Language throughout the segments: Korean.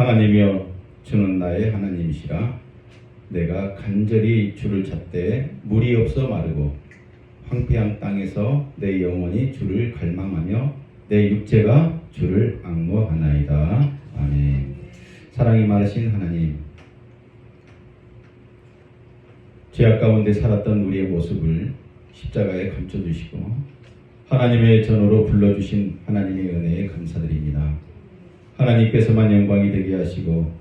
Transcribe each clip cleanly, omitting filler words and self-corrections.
하나님이여 주는 나의 하나님이시라. 내가 간절히 주를 찾되 물이 없어 마르고 황폐한 땅에서 내 영혼이 주를 갈망하며 내 육체가 주를 앙모하나이다. 아멘. 사랑이 많으신 하나님, 죄악 가운데 살았던 우리의 모습을 십자가에 감춰주시고 하나님의 전으로 불러주신 하나님의 은혜에 감사드립니다. 하나님께서만 영광이 되게 하시고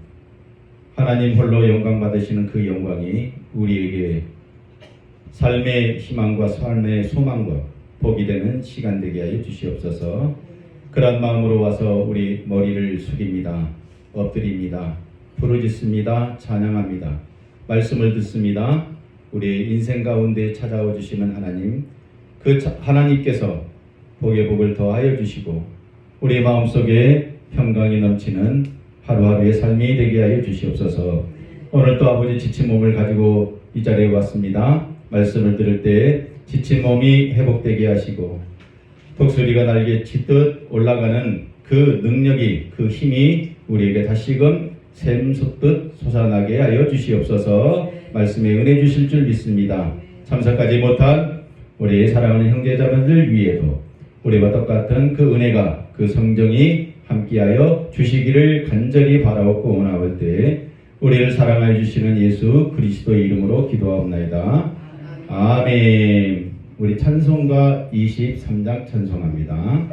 하나님 홀로 영광 받으시는 그 영광이 우리에게 삶의 희망과 삶의 소망과 복이 되는 시간 되게 하여 주시옵소서. 그런 마음으로 와서 우리 머리를 숙입니다. 엎드립니다. 부르짖습니다. 찬양합니다. 말씀을 듣습니다. 우리의 인생 가운데 찾아와 주시는 하나님, 그 하나님께서 복의 복을 더하여 주시고 우리의 마음속에 평강이 넘치는 하루하루의 삶이 되게 하여 주시옵소서. 오늘도 아버지 지친 몸을 가지고 이 자리에 왔습니다. 말씀을 들을 때 지친 몸이 회복되게 하시고 독수리가 날개 찢듯 올라가는 그 능력이, 그 힘이 우리에게 다시금 샘솟듯 솟아나게 하여 주시옵소서. 말씀에 은혜 주실 줄 믿습니다. 참석하지 못한 우리의 사랑하는 형제자매들 위에도 우리와 똑같은 그 은혜가, 그 성정이 함께하여 주시기를 간절히 바라옵고 원하올 때 우리를 사랑하여 주시는 예수 그리스도의 이름으로 기도하옵나이다. 아멘. 우리 찬송가 23장 찬송합니다.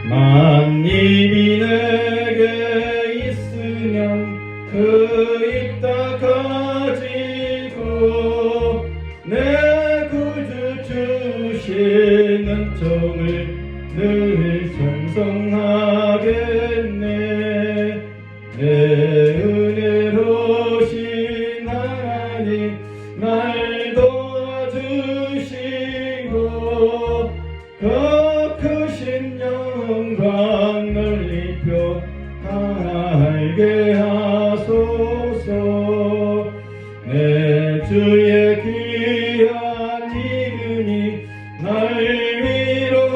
만님이 내게 있으면 그 있다 가지고 내 구주 주시는 정을 늘 찬송하겠네. 내 은혜로신 하나님 날 도와주시고 그 크신 영광 넓히며 알게 하소서. 내 주의 귀한 이름이 날 위로하시고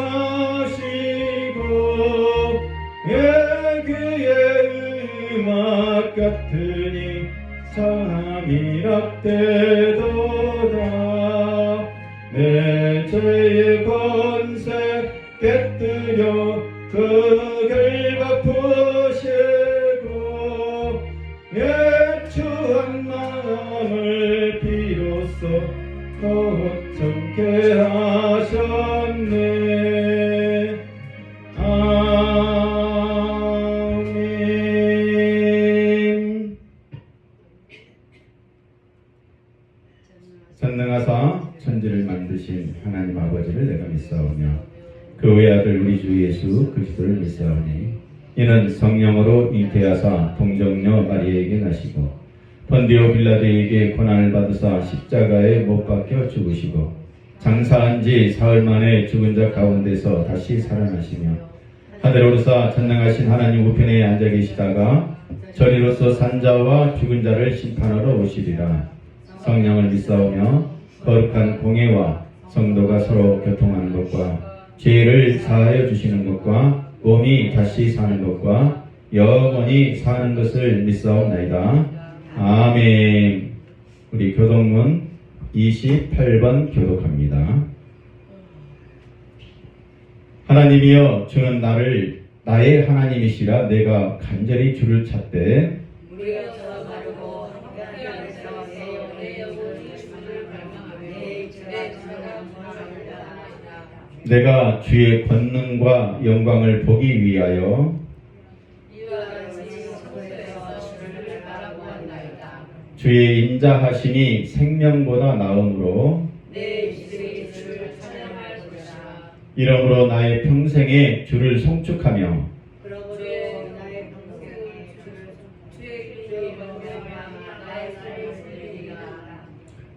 그의 음악 같으니 참이랍되도다. 내 죄의 권세 깨뜨려 그 결박푸시고 예추한 마음을 비로소 거창케 하셨네. 아멘. 전능하사 천지를 만드신 하나님 아버지를 내가 믿사오며 그 외아들 우리 주 예수 그리스도를 믿사오니 이는 성령으로 잉태하사 동정녀 마리아에게 나시고 본디오 빌라도에게 고난을 받으사 십자가에 못 박혀 죽으시고 장사한 지 사흘 만에 죽은 자 가운데서 다시 살아나시며 하늘 오르사 전능하신 하나님 우편에 앉아 계시다가 저리로서 산자와 죽은 자를 심판하러 오시리라. 성령을 믿사오며 거룩한 공예와 성도가 서로 교통하는 것과 죄를 사하여 주시는 것과 몸이 다시 사는 것과 영원히 사는 것을 믿사옵나이다. 아멘. 우리 교독문 28번 교독합니다. 하나님이여 주는 나의 하나님이시라. 내가 간절히 주를 찾되 내가 주의 권능과 영광을 보기 위하여 주의 인자하심이 생명보다 나음으로 이러므로 나의 평생에 주를 송축하며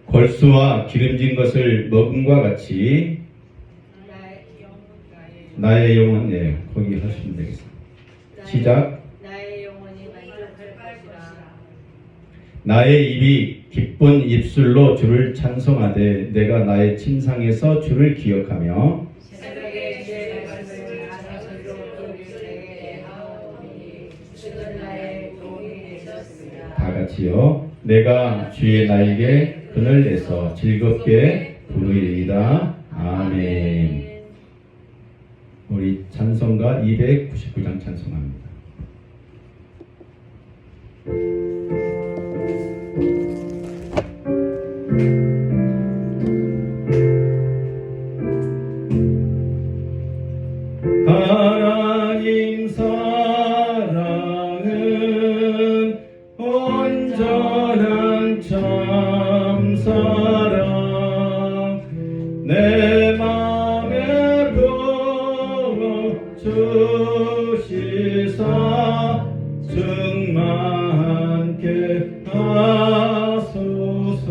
골수와 기름진 것을 먹음과 같이 나의 영혼, 거기 하시면 되겠습니다. 시작. 나의 입이 기쁜 입술로 주를 찬송하되 내가 나의 침상에서 주를 기억하며 새벽에 주의 말씀을 알아듣고 주의 하오니 주는 나의 도움이 되셨습니다. 다 같이요. 내가 주의 나에게 분을 내서 즐겁게 부르리이다. 아멘. 우리 찬송가 299장 찬송합니다. 하나님 사랑은 온전한 참사랑 내 맘에 부어 주시사 충만케 하소서.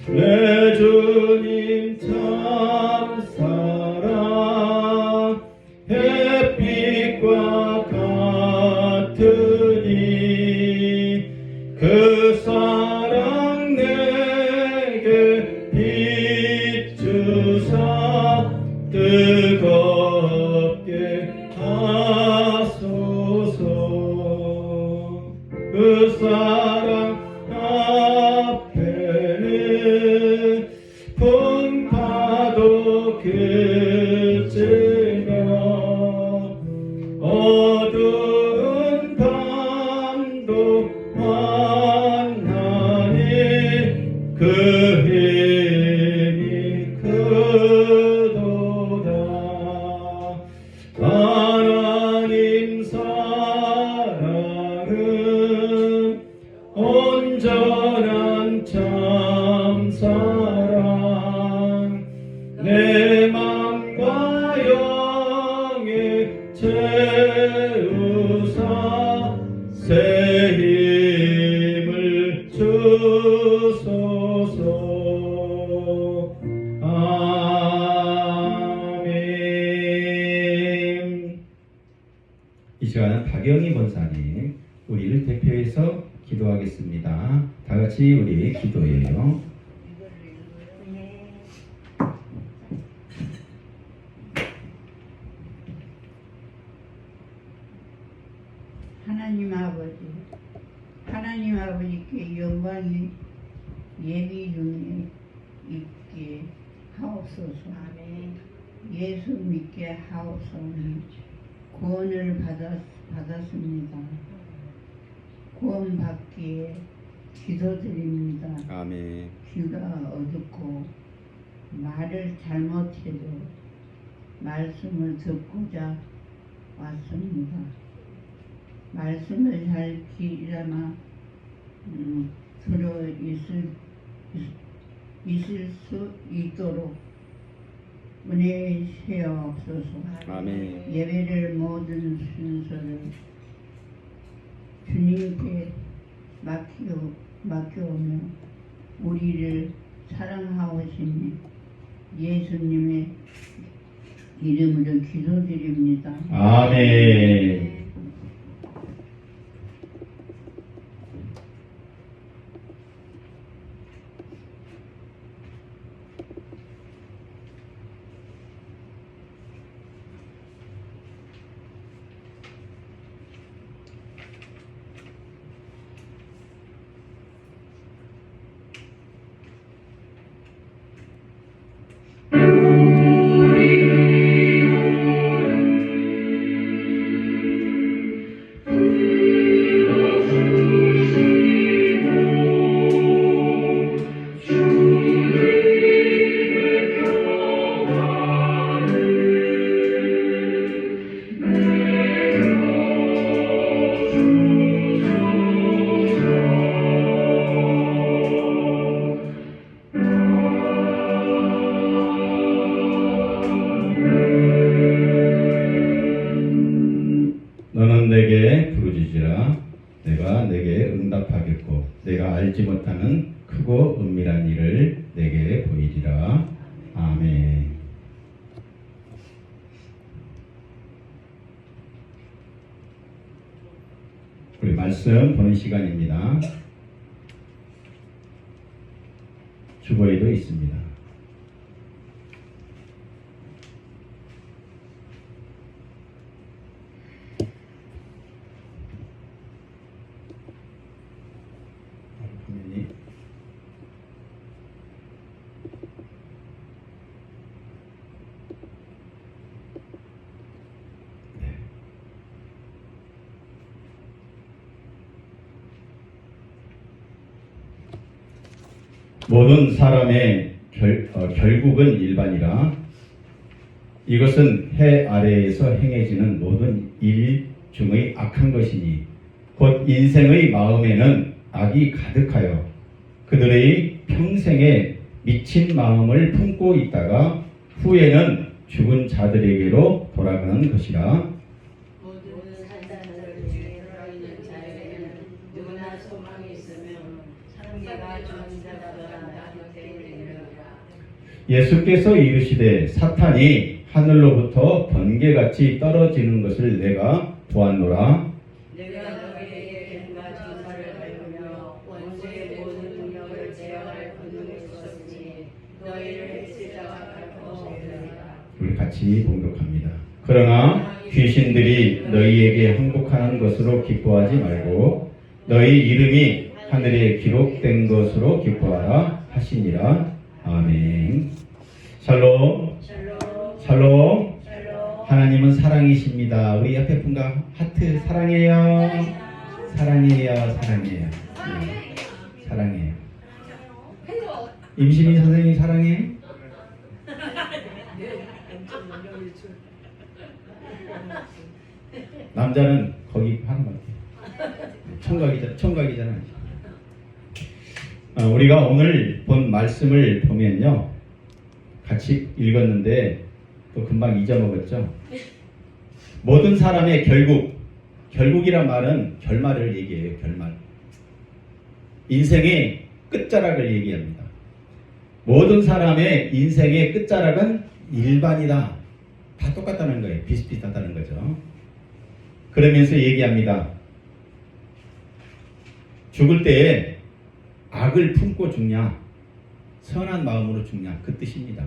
내 주님 참사랑 햇빛과 같으니 그 사랑 내게 비추사 뜨겁게 하소서. 그 사랑 앞에는 풍파도 그치며 어두운 밤도 만나니 그 힘이 크도다. 하나님 사랑은 온전한 참사랑 내 맘과 영에 채우사 새 힘을 주소서. 아멘. 이 시간은 박영희 권사님 우리를 대표해서 기도하겠습니다. 다 같이 우리 기도해요. 하나님 아버지께 영광이 예비 중에 있게 하옵소서. 예수 믿게 하옵소니 구원을 받았습니다. 구원 받기에 기도드립니다. 아멘. 귀가 어둡고 말을 잘못해도 말씀을 듣고자 왔습니다. 말씀을 잘 귀담아 들어 있을 수 있도록 은혜 세워옵소서. 아멘. 예배를 모든 순서를 주님께 맡겨오며 우리를 사랑하오시니 예수님의 이름으로 기도드립니다. 아멘. 너는 내게 부르짖으라. 내가 내게 응답하겠고 내가 알지 못하는 크고 은밀한 일을 내게 보이리라. 아멘. 우리 말씀 보는 시간입니다. 주보에도 있습니다. 화면이 모든 사람의 결국은 일반이라 이것은 해 아래에서 행해지는 모든 일 중의 악한 것이니 곧 인생의 마음에는 악이 가득하여 그들의 평생에 미친 마음을 품고 있다가 후에는 죽은 자들에게로 돌아가는 것이라. 모든 산자들을 위해 들어있는 자에게는 누구나 소망이 있으며 상계가 좋은 자보다 나기 때문이라. 예수께서 이르시되 사탄이 하늘로부터 번개같이 떨어지는 것을 내가 보았노라. 내가 너희에게 뱀과 전사를 밟으며 원수의 모든 능력을 제어할 권능이 있었으니 너희를 해칠 자가 결코 없으리라. 우리 같이 봉독합니다. 그러나 귀신들이 너희에게 항복하는 것으로 기뻐하지 말고 너희 이름이 하늘에 기록된 것으로 기뻐하라 하시니라. 아멘. 샬롬. 샬롬. 샬롬. 샬롬. 하나님은 사랑이십니다. 우리 옆에 분과 하트 사랑해요. 사랑해요. 사랑해요. 네, 사랑해요. 임시민 선생님 사랑해. 남자는 거기 하는 것 같아요. 청각이잖아. 우리가 오늘 본 말씀을 보면요, 같이 읽었는데 또 금방 잊어먹었죠. 모든 사람의 결국이란 말은 결말을 얘기해요. 결말. 인생의 끝자락을 얘기합니다. 모든 사람의 인생의 끝자락은 일반이다. 다 똑같다는 거예요. 비슷비슷하다는 거죠. 그러면서 얘기합니다. 죽을 때에 악을 품고 죽냐, 선한 마음으로 죽냐, 그 뜻입니다.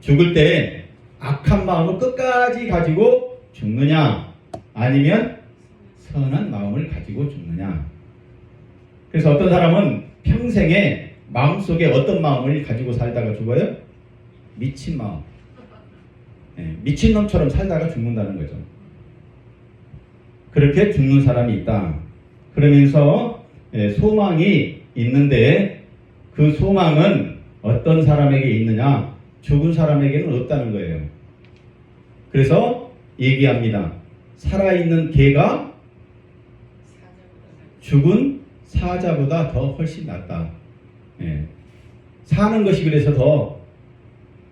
죽을 때에 악한 마음을 끝까지 가지고 죽느냐, 아니면 선한 마음을 가지고 죽느냐. 그래서 어떤 사람은 평생에 마음속에 어떤 마음을 가지고 살다가 죽어요? 미친 마음. 미친놈처럼 살다가 죽는다는 거죠. 그렇게 죽는 사람이 있다. 그러면서 소망이 있는데 그 소망은 어떤 사람에게 있느냐? 죽은 사람에게는 없다는 거예요. 그래서 얘기합니다. 살아있는 개가 죽은 사자보다 더 훨씬 낫다. 사는 것이 그래서 더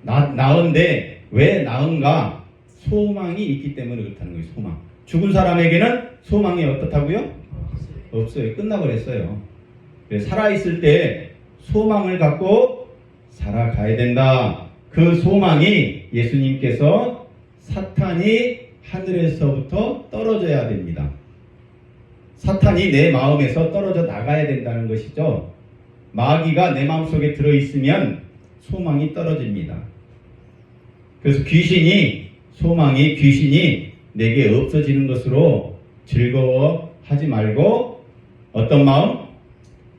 나은데 왜 나은가? 소망이 있기 때문에 그렇다는 거예요. 소망. 죽은 사람에게는 소망이 어떻다고요? 없어요. 끝나버렸어요. 살아있을 때 소망을 갖고 살아가야 된다. 그 소망이 예수님께서 사탄이 하늘에서부터 떨어져야 됩니다. 사탄이 내 마음에서 떨어져 나가야 된다는 것이죠. 마귀가 내 마음속에 들어있으면 소망이 떨어집니다. 그래서 귀신이 내게 없어지는 것으로 즐거워하지 말고 어떤 마음?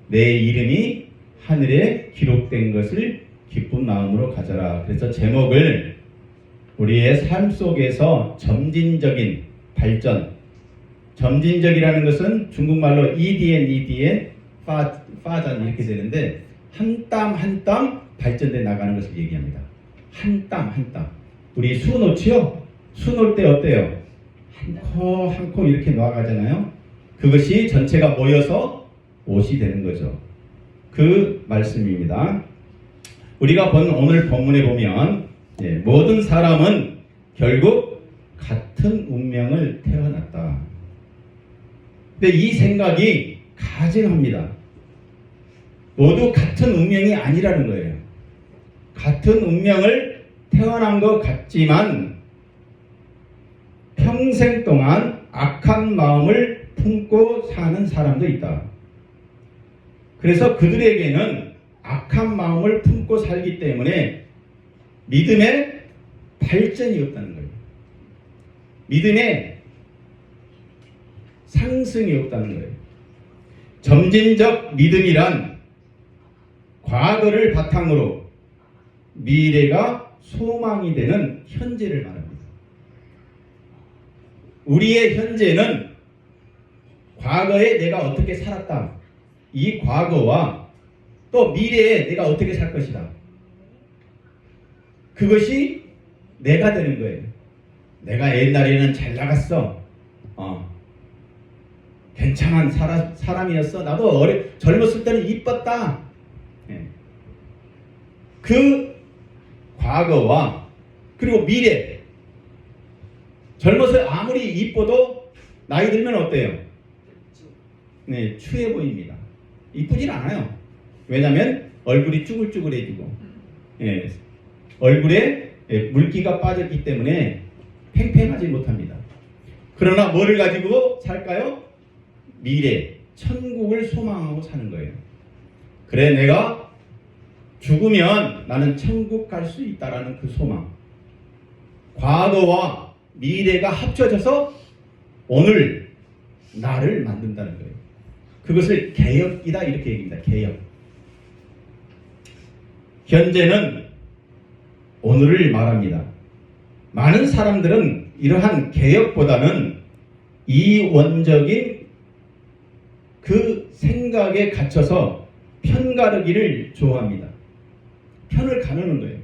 내 이름이 하늘에 기록된 것을 기쁜 마음으로 가져라. 그래서 제목을 우리의 삶 속에서 점진적인 발전, 점진적이라는 것은 중국말로 EDN, 파전 이렇게 되는데 한 땀 한 땀 발전돼 나가는 것을 얘기합니다. 한 땀 한 땀. 우리 수 놓지요? 수 놓을 때 어때요? 한 코 이렇게 놓아가잖아요. 그것이 전체가 모여서 옷이 되는 거죠. 그 말씀입니다. 우리가 본 오늘 본문에 보면 모든 사람은 결국 같은 운명을 태어났다. 근데 이 생각이 가증합니다. 모두 같은 운명이 아니라는 거예요. 같은 운명을 태어난 것 같지만 평생 동안 악한 마음을 품고 사는 사람도 있다. 그래서 그들에게는 악한 마음을 품고 살기 때문에 믿음의 발전이 없다는 거예요. 믿음의 상승이 없다는 거예요. 점진적 믿음이란 과거를 바탕으로 미래가 소망이 되는 현재를 말합니다. 우리의 현재는 과거에 내가 어떻게 살았다. 이 과거와 또 미래에 내가 어떻게 살 것이다. 그것이 내가 되는 거예요. 내가 옛날에는 잘 나갔어. 괜찮은 사람이었어. 나도 젊었을 때는 이뻤다. 그 과거와 그리고 미래. 젊어서 아무리 이뻐도 나이 들면 어때요? 네, 추해 보입니다. 이쁘진 않아요. 왜냐하면 얼굴이 쭈글쭈글해지고 얼굴에 물기가 빠졌기 때문에 팽팽하지 못합니다. 그러나 뭐를 가지고 살까요? 미래, 천국을 소망하고 사는 거예요. 그래, 내가 죽으면 나는 천국 갈 수 있다라는 그 소망. 과거와 미래가 합쳐져서 오늘 나를 만든다는 거예요. 그것을 개혁이다 이렇게 얘기합니다. 개혁. 현재는 오늘을 말합니다. 많은 사람들은 이러한 개혁보다는 이원적인 그 생각에 갇혀서 편가르기를 좋아합니다. 편을 가르는 거예요.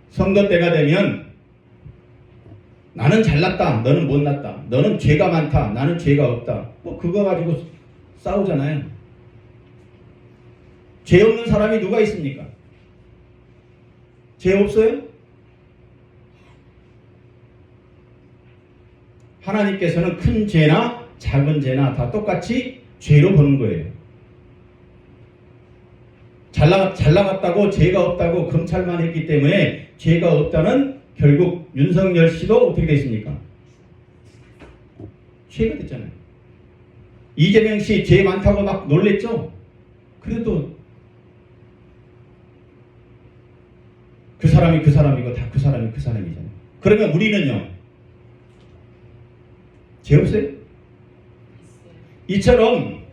선거 때가 되면 나는 잘났다, 너는 못났다, 너는 죄가 많다, 나는 죄가 없다. 뭐 그거 가지고 싸우잖아요. 죄 없는 사람이 누가 있습니까? 죄 없어요? 하나님께서는 큰 죄나 작은 죄나 다 똑같이 죄로 보는 거예요. 잘 나갔다고 죄가 없다고 검찰만 했기 때문에 죄가 없다는 결국 윤석열 씨도 어떻게 됐습니까? 죄가 됐잖아요. 이재명 씨 죄 많다고 막 놀랬죠? 그래도 그 사람이 그 사람이고 다 그 사람이 그 사람이잖아요. 그러면 우리는요? 죄 없어요? 이처럼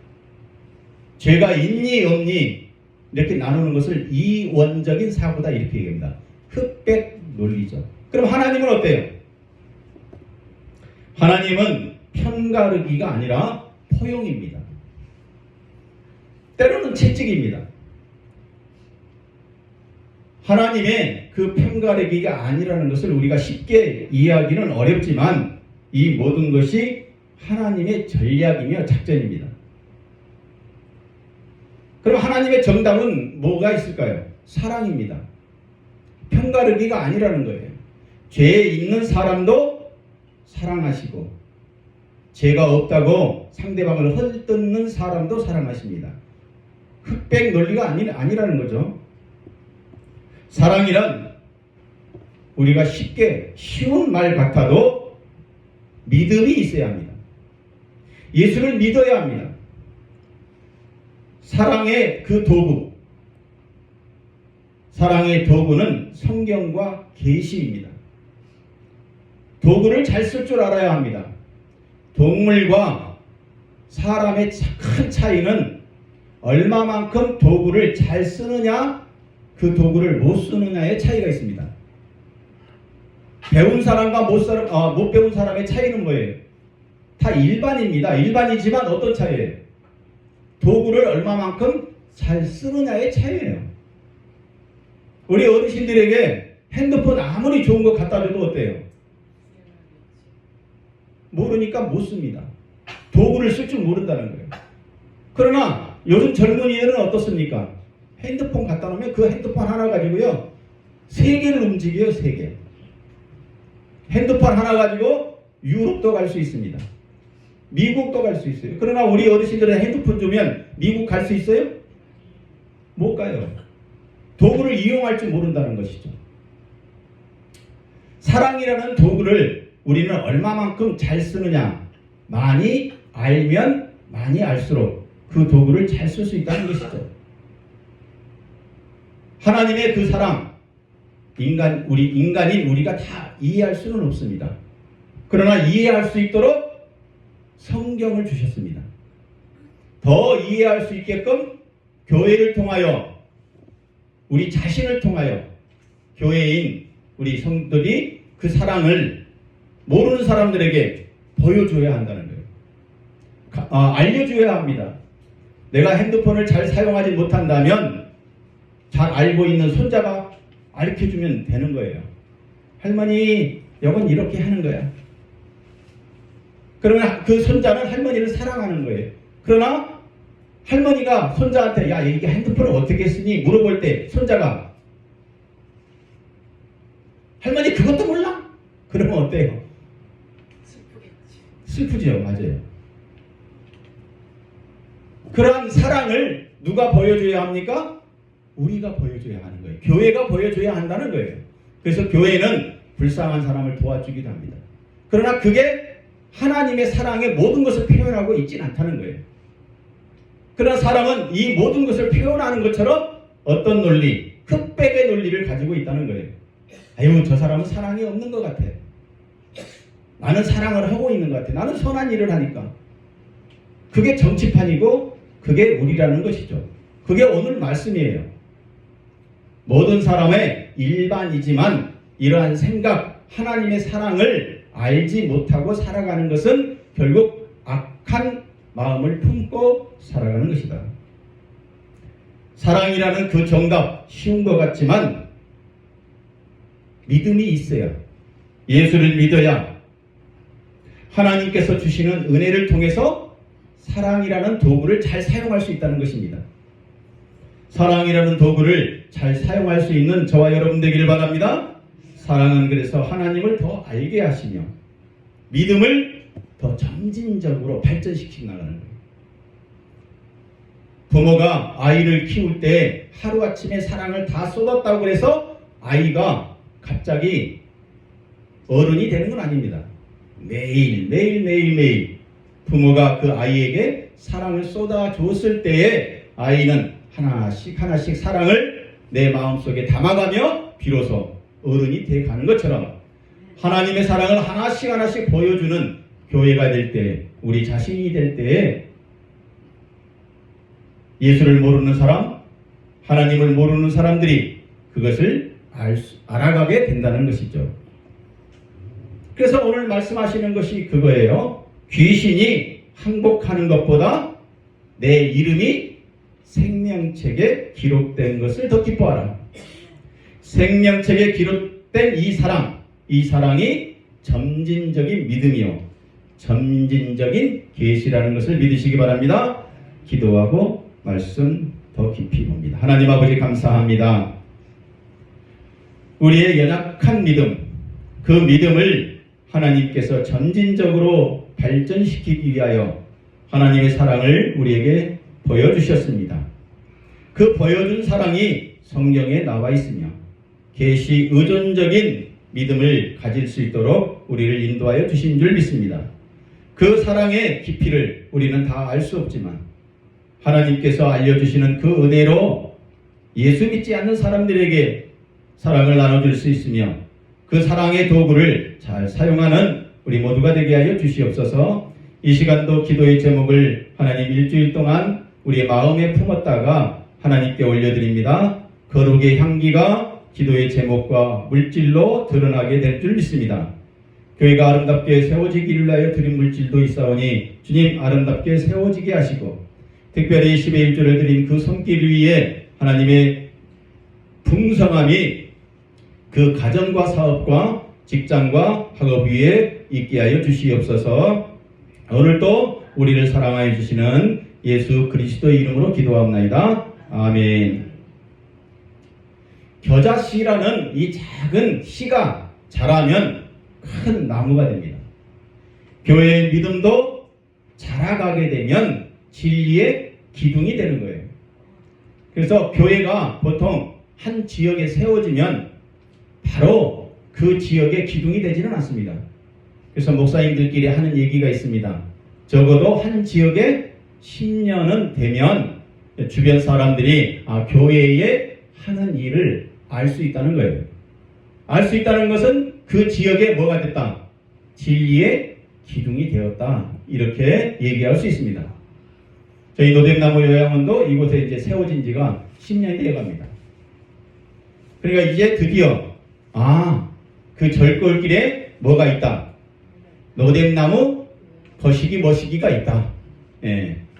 죄가 있니 없니 이렇게 나누는 것을 이원적인 사고다 이렇게 얘기합니다. 흑백 논리죠. 그럼 하나님은 어때요? 하나님은 편가르기가 아니라 포용입니다. 때로는 채찍입니다. 하나님의 그 편가르기가 아니라는 것을 우리가 쉽게 이해하기는 어렵지만 이 모든 것이 하나님의 전략이며 작전입니다. 그럼 하나님의 정답은 뭐가 있을까요? 사랑입니다. 편가르기가 아니라는 거예요. 죄 있는 사람도 사랑하시고 죄가 없다고 상대방을 헐뜯는 사람도 사랑하십니다. 흑백 논리가 아니라는 거죠. 사랑이란 우리가 쉽게 쉬운 말 같아도 믿음이 있어야 합니다. 예수를 믿어야 합니다. 사랑의 그 도구, 사랑의 도구는 성경과 계시입니다. 도구를 잘 쓸 줄 알아야 합니다. 동물과 사람의 큰 차이는 얼마만큼 도구를 잘 쓰느냐, 그 도구를 못 쓰느냐의 차이가 있습니다. 배운 사람과 못 배운 사람의 차이는 뭐예요? 다 일반입니다. 일반이지만 어떤 차이예요? 도구를 얼마만큼 잘 쓰느냐의 차이예요. 우리 어르신들에게 핸드폰 아무리 좋은 거 갖다 줘도 어때요? 모르니까 못 씁니다. 도구를 쓸 줄 모른다는 거예요. 그러나 요즘 젊은이들은 어떻습니까? 핸드폰 갖다 놓으면 그 핸드폰 하나 가지고요 3개를 움직여요. 3개. 핸드폰 하나 가지고 유럽도 갈 수 있습니다. 미국도 갈 수 있어요. 그러나 우리 어르신들은 핸드폰 주면 미국 갈 수 있어요? 못 가요. 도구를 이용할 줄 모른다는 것이죠. 사랑이라는 도구를 우리는 얼마만큼 잘 쓰느냐, 많이 알면 많이 알수록 그 도구를 잘 쓸 수 있다는 것이죠. 하나님의 그 사랑, 인간인 우리가 다 이해할 수는 없습니다. 그러나 이해할 수 있도록 성경을 주셨습니다. 더 이해할 수 있게끔 교회를 통하여, 우리 자신을 통하여 교회인 우리 성도들이 그 사랑을 모르는 사람들에게 보여줘야 한다는 거예요. 알려줘야 합니다. 내가 핸드폰을 잘 사용하지 못한다면 잘 알고 있는 손자가 가르쳐주면 되는 거예요. 할머니, 이건 이렇게 하는 거야. 그러면 그 손자는 할머니를 사랑하는 거예요. 그러나 할머니가 손자한테 야, 이게 핸드폰을 어떻게 쓰니? 물어볼 때 손자가 할머니 그것도 몰라? 그러면 어때요? 슬프죠. 맞아요. 그러한 사랑을 누가 보여줘야 합니까? 우리가 보여줘야 하는 거예요. 교회가 보여줘야 한다는 거예요. 그래서 교회는 불쌍한 사람을 도와주기도 합니다. 그러나 그게 하나님의 사랑의 모든 것을 표현하고 있지는 않다는 거예요. 그러나 사랑은 이 모든 것을 표현하는 것처럼 어떤 논리, 흑백의 논리를 가지고 있다는 거예요. 아유, 저 사람은 사랑이 없는 것 같아. 나는 사랑을 하고 있는 것 같아. 나는 선한 일을 하니까. 그게 정치판이고 그게 우리라는 것이죠. 그게 오늘 말씀이에요. 모든 사람의 일반이지만 이러한 생각, 하나님의 사랑을 알지 못하고 살아가는 것은 결국 악한 마음을 품고 살아가는 것이다. 사랑이라는 그 정답 쉬운 것 같지만 믿음이 있어야, 예수를 믿어야 하나님께서 주시는 은혜를 통해서 사랑이라는 도구를 잘 사용할 수 있다는 것입니다. 사랑이라는 도구를 잘 사용할 수 있는 저와 여러분 되기를 바랍니다. 사랑은 그래서 하나님을 더 알게 하시며 믿음을 더 점진적으로 발전시키고 나가는 거예요. 부모가 아이를 키울 때 하루아침에 사랑을 다 쏟았다고 해서 아이가 갑자기 어른이 되는 건 아닙니다. 매일 부모가 그 아이에게 사랑을 쏟아줬을 때에 아이는 하나씩 사랑을 내 마음속에 담아가며 비로소 어른이 돼가는 것처럼 하나님의 사랑을 하나씩 보여주는 교회가 될 때, 우리 자신이 될 때에 예수를 모르는 사람, 하나님을 모르는 사람들이 그것을 알아가게 된다는 것이죠. 그래서 오늘 말씀하시는 것이 그거예요. 귀신이 항복하는 것보다 내 이름이 생명책에 기록된 것을 더 기뻐하라. 생명책에 기록된 이 사랑이 점진적인 믿음이요, 점진적인 계시라는 것을 믿으시기 바랍니다. 기도하고 말씀 더 깊이 봅니다. 하나님 아버지 감사합니다. 우리의 연약한 믿음, 그 믿음을 하나님께서 점진적으로 발전시키기 위하여 하나님의 사랑을 우리에게 보여주셨습니다. 그 보여준 사랑이 성경에 나와 있으며 계시 의존적인 믿음을 가질 수 있도록 우리를 인도하여 주신 줄 믿습니다. 그 사랑의 깊이를 우리는 다 알 수 없지만 하나님께서 알려주시는 그 은혜로 예수 믿지 않는 사람들에게 사랑을 나눠줄 수 있으며 그 사랑의 도구를 잘 사용하는 우리 모두가 되게 하여 주시옵소서. 이 시간도 기도의 제목을 하나님 일주일 동안 우리의 마음에 품었다가 하나님께 올려드립니다. 거룩의 향기가 기도의 제목과 물질로 드러나게 될 줄 믿습니다. 교회가 아름답게 세워지기를 위하여 드린 물질도 있사오니 주님 아름답게 세워지게 하시고 특별히 10의 1조를 드린 그 손길 위에 하나님의 풍성함이 그 가정과 사업과 직장과 학업 위에 있게 하여 주시옵소서. 오늘도 우리를 사랑하여 주시는 예수 그리스도의 이름으로 기도합나이다. 아멘. 겨자씨라는 이 작은 씨가 자라면 큰 나무가 됩니다. 교회의 믿음도 자라가게 되면 진리의 기둥이 되는 거예요. 그래서 교회가 보통 한 지역에 세워지면 바로 그 지역의 기둥이 되지는 않습니다. 그래서 목사님들끼리 하는 얘기가 있습니다. 적어도 한 지역에 10년은 되면 주변 사람들이 교회에 하는 일을 알 수 있다는 거예요. 알 수 있다는 것은 그 지역에 뭐가 됐다? 진리의 기둥이 되었다. 이렇게 얘기할 수 있습니다. 저희 노뎀나무 요양원도 이곳에 이제 세워진 지가 10년이 되어 갑니다. 그러니까 이제 드디어 그 절골길에 뭐가 있다? 노뎀나무 거시기 머시기가 있다.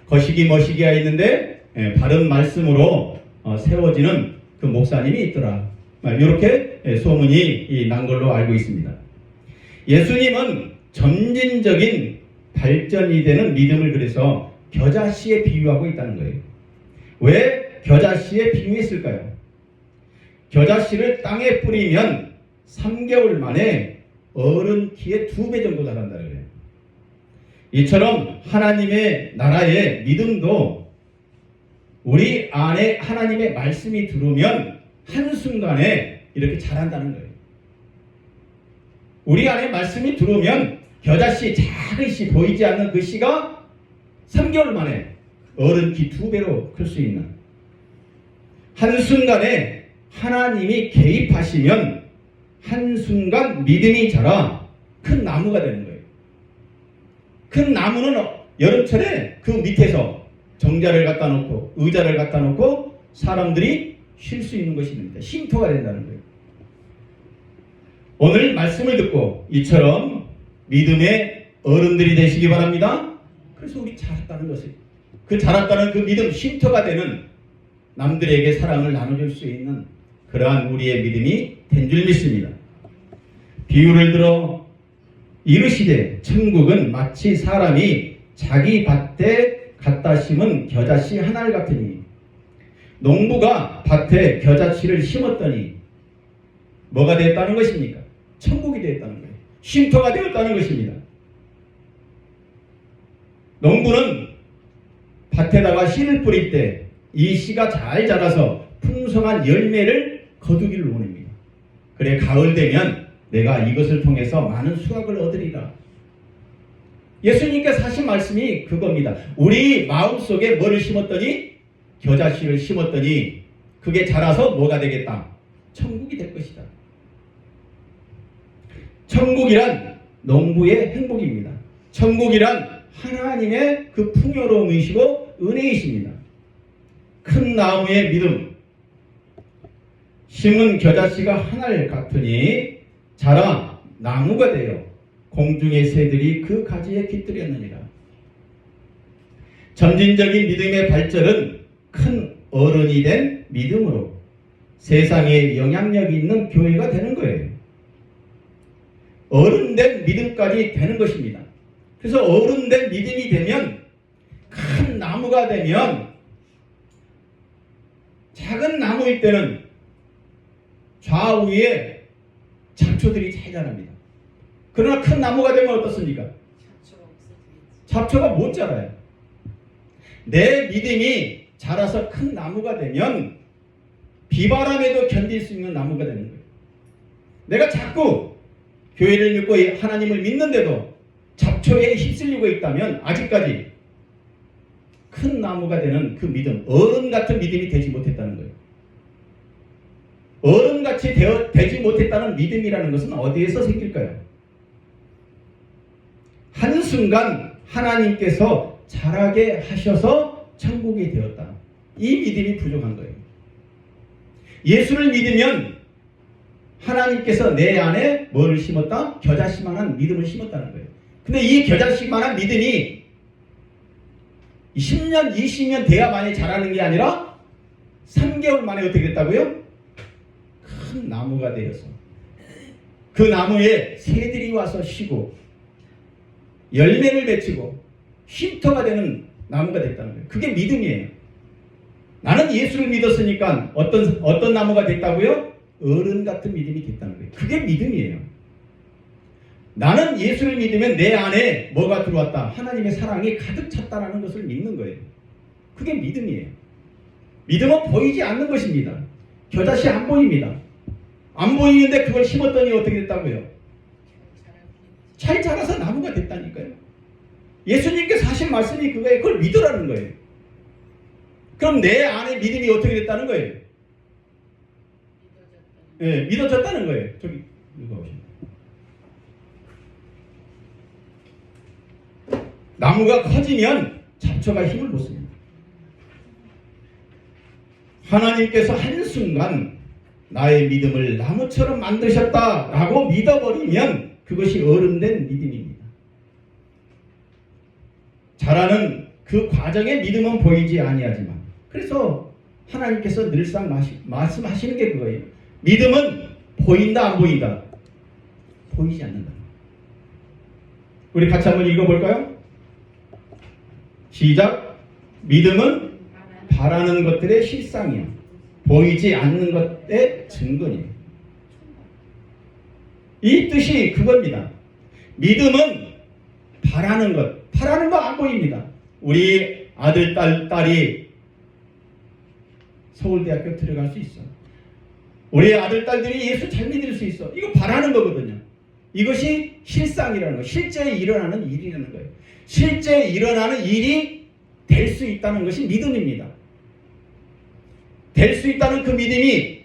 거시기 머시기가 있는데 바른 말씀으로 세워지는 그 목사님이 있더라. 이렇게 소문이 난 걸로 알고 있습니다. 예수님은 점진적인 발전이 되는 믿음을 그래서 겨자씨에 비유하고 있다는 거예요. 왜 겨자씨에 비유했을까요? 겨자씨를 땅에 뿌리면 3개월 만에 어른 키의 2배 정도 자란다는 거예요. 이처럼 하나님의 나라의 믿음도 우리 안에 하나님의 말씀이 들어오면 한순간에 이렇게 자란다는 거예요. 우리 안에 말씀이 들어오면 겨자씨 작은 씨 보이지 않는 그 씨가 3개월 만에 어른 키 2배로 클 수 있는 한순간에 하나님이 개입하시면 한순간 믿음이 자라 큰 나무가 되는 거예요. 큰 나무는 여름철에 그 밑에서 정자를 갖다 놓고 의자를 갖다 놓고 사람들이 쉴 수 있는 것입니다. 쉼터가 된다는 거예요. 오늘 말씀을 듣고 이처럼 믿음의 어른들이 되시기 바랍니다. 그래서 우리 자랐다는 것을 그 자랐다는 그 믿음 쉼터가 되는 남들에게 사랑을 나눠줄 수 있는 그러한 우리의 믿음이 된 줄 믿습니다. 비유를 들어 이르시되 천국은 마치 사람이 자기 밭에 갖다 심은 겨자씨 하나를 같으니 농부가 밭에 겨자씨를 심었더니 뭐가 되었다는 것입니까? 천국이 되었다는 거예요. 쉼터가 되었다는 것입니다. 농부는 밭에다가 씨를 뿌릴 때 이 씨가 잘 자라서 풍성한 열매를 거두기를 원합니다. 그래 가을 되면 내가 이것을 통해서 많은 수확을 얻으리라. 예수님께서 하신 말씀이 그겁니다. 우리 마음속에 뭐를 심었더니 겨자씨를 심었더니 그게 자라서 뭐가 되겠다? 천국이 될 것이다. 천국이란 농부의 행복입니다. 천국이란 하나님의 그 풍요로움이시고 은혜이십니다. 큰 나무의 믿음, 심은 겨자씨가 하늘 같으니 자라 나무가 되어 공중의 새들이 그 가지에 깃들였느니라. 점진적인 믿음의 발전은 큰 어른이 된 믿음으로 세상에 영향력이 있는 교회가 되는 거예요. 어른된 믿음까지 되는 것입니다. 그래서 어른된 믿음이 되면 큰 나무가 되면 작은 나무일 때는 좌우에 잡초들이 잘 자랍니다. 그러나 큰 나무가 되면 어떻습니까? 잡초가 못 자라요. 내 믿음이 자라서 큰 나무가 되면 비바람에도 견딜 수 있는 나무가 되는 거예요. 내가 자꾸 교회를 믿고 하나님을 믿는데도 잡초에 휩쓸리고 있다면 아직까지 큰 나무가 되는 그 믿음, 어른 같은 믿음이 되지 못했다는 거예요. 어른같이 되지 못했다는 믿음이라는 것은 어디에서 생길까요? 한순간 하나님께서 자라게 하셔서 천국이 되었다. 이 믿음이 부족한 거예요. 예수를 믿으면 하나님께서 내 안에 뭐를 심었다? 겨자씨만한 믿음을 심었다는 거예요. 근데 이 겨자씨만한 믿음이 10년, 20년 돼야만이 자라는 게 아니라 3개월 만에 어떻게 됐다고요? 큰 나무가 되어서 그 나무에 새들이 와서 쉬고 열매를 맺히고 쉼터가 되는 나무가 됐다는 거예요. 그게 믿음이에요. 나는 예수를 믿었으니까 어떤 나무가 됐다고요? 어른 같은 믿음이 됐다는 거예요. 그게 믿음이에요. 나는 예수를 믿으면 내 안에 뭐가 들어왔다? 하나님의 사랑이 가득 찼다는 것을 믿는 거예요. 그게 믿음이에요. 믿음은 보이지 않는 것입니다. 겨자씨 안 보입니다. 안 보이는데 그걸 심었더니 어떻게 됐다고요? 잘 자라서 나무가 됐다니까요. 예수님께서 하신 말씀이 그거예요. 그걸 믿으라는 거예요. 그럼 내 안에 믿음이 어떻게 됐다는 거예요? 예, 믿어졌다는 거예요. 저기 누가 오십니까? 나무가 커지면 잡초가 힘을 못 씁니다. 하나님께서 한순간 나의 믿음을 나무처럼 만드셨다라고 믿어버리면 그것이 어른된 믿음입니다. 자라는 그 과정의 믿음은 보이지 아니하지만, 그래서 하나님께서 늘상 말씀하시는 게 그거예요. 믿음은 보인다 안 보인다? 보이지 않는다. 우리 같이 한번 읽어볼까요? 시작. 믿음은 바라는 것들의 실상이요, 보이지 않는 것의 증거니요. 이 뜻이 그겁니다. 믿음은 바라는 것, 바라는 거 안 보입니다. 우리 아들, 딸이 서울대학교 들어갈 수 있어. 우리 아들, 딸들이 예수 잘 믿을 수 있어. 이거 바라는 거거든요. 이것이 실상이라는 거, 실제 일어나는 일이라는 거예요. 실제 일어나는 일이 될 수 있다는 것이 믿음입니다. 될 수 있다는 그 믿음이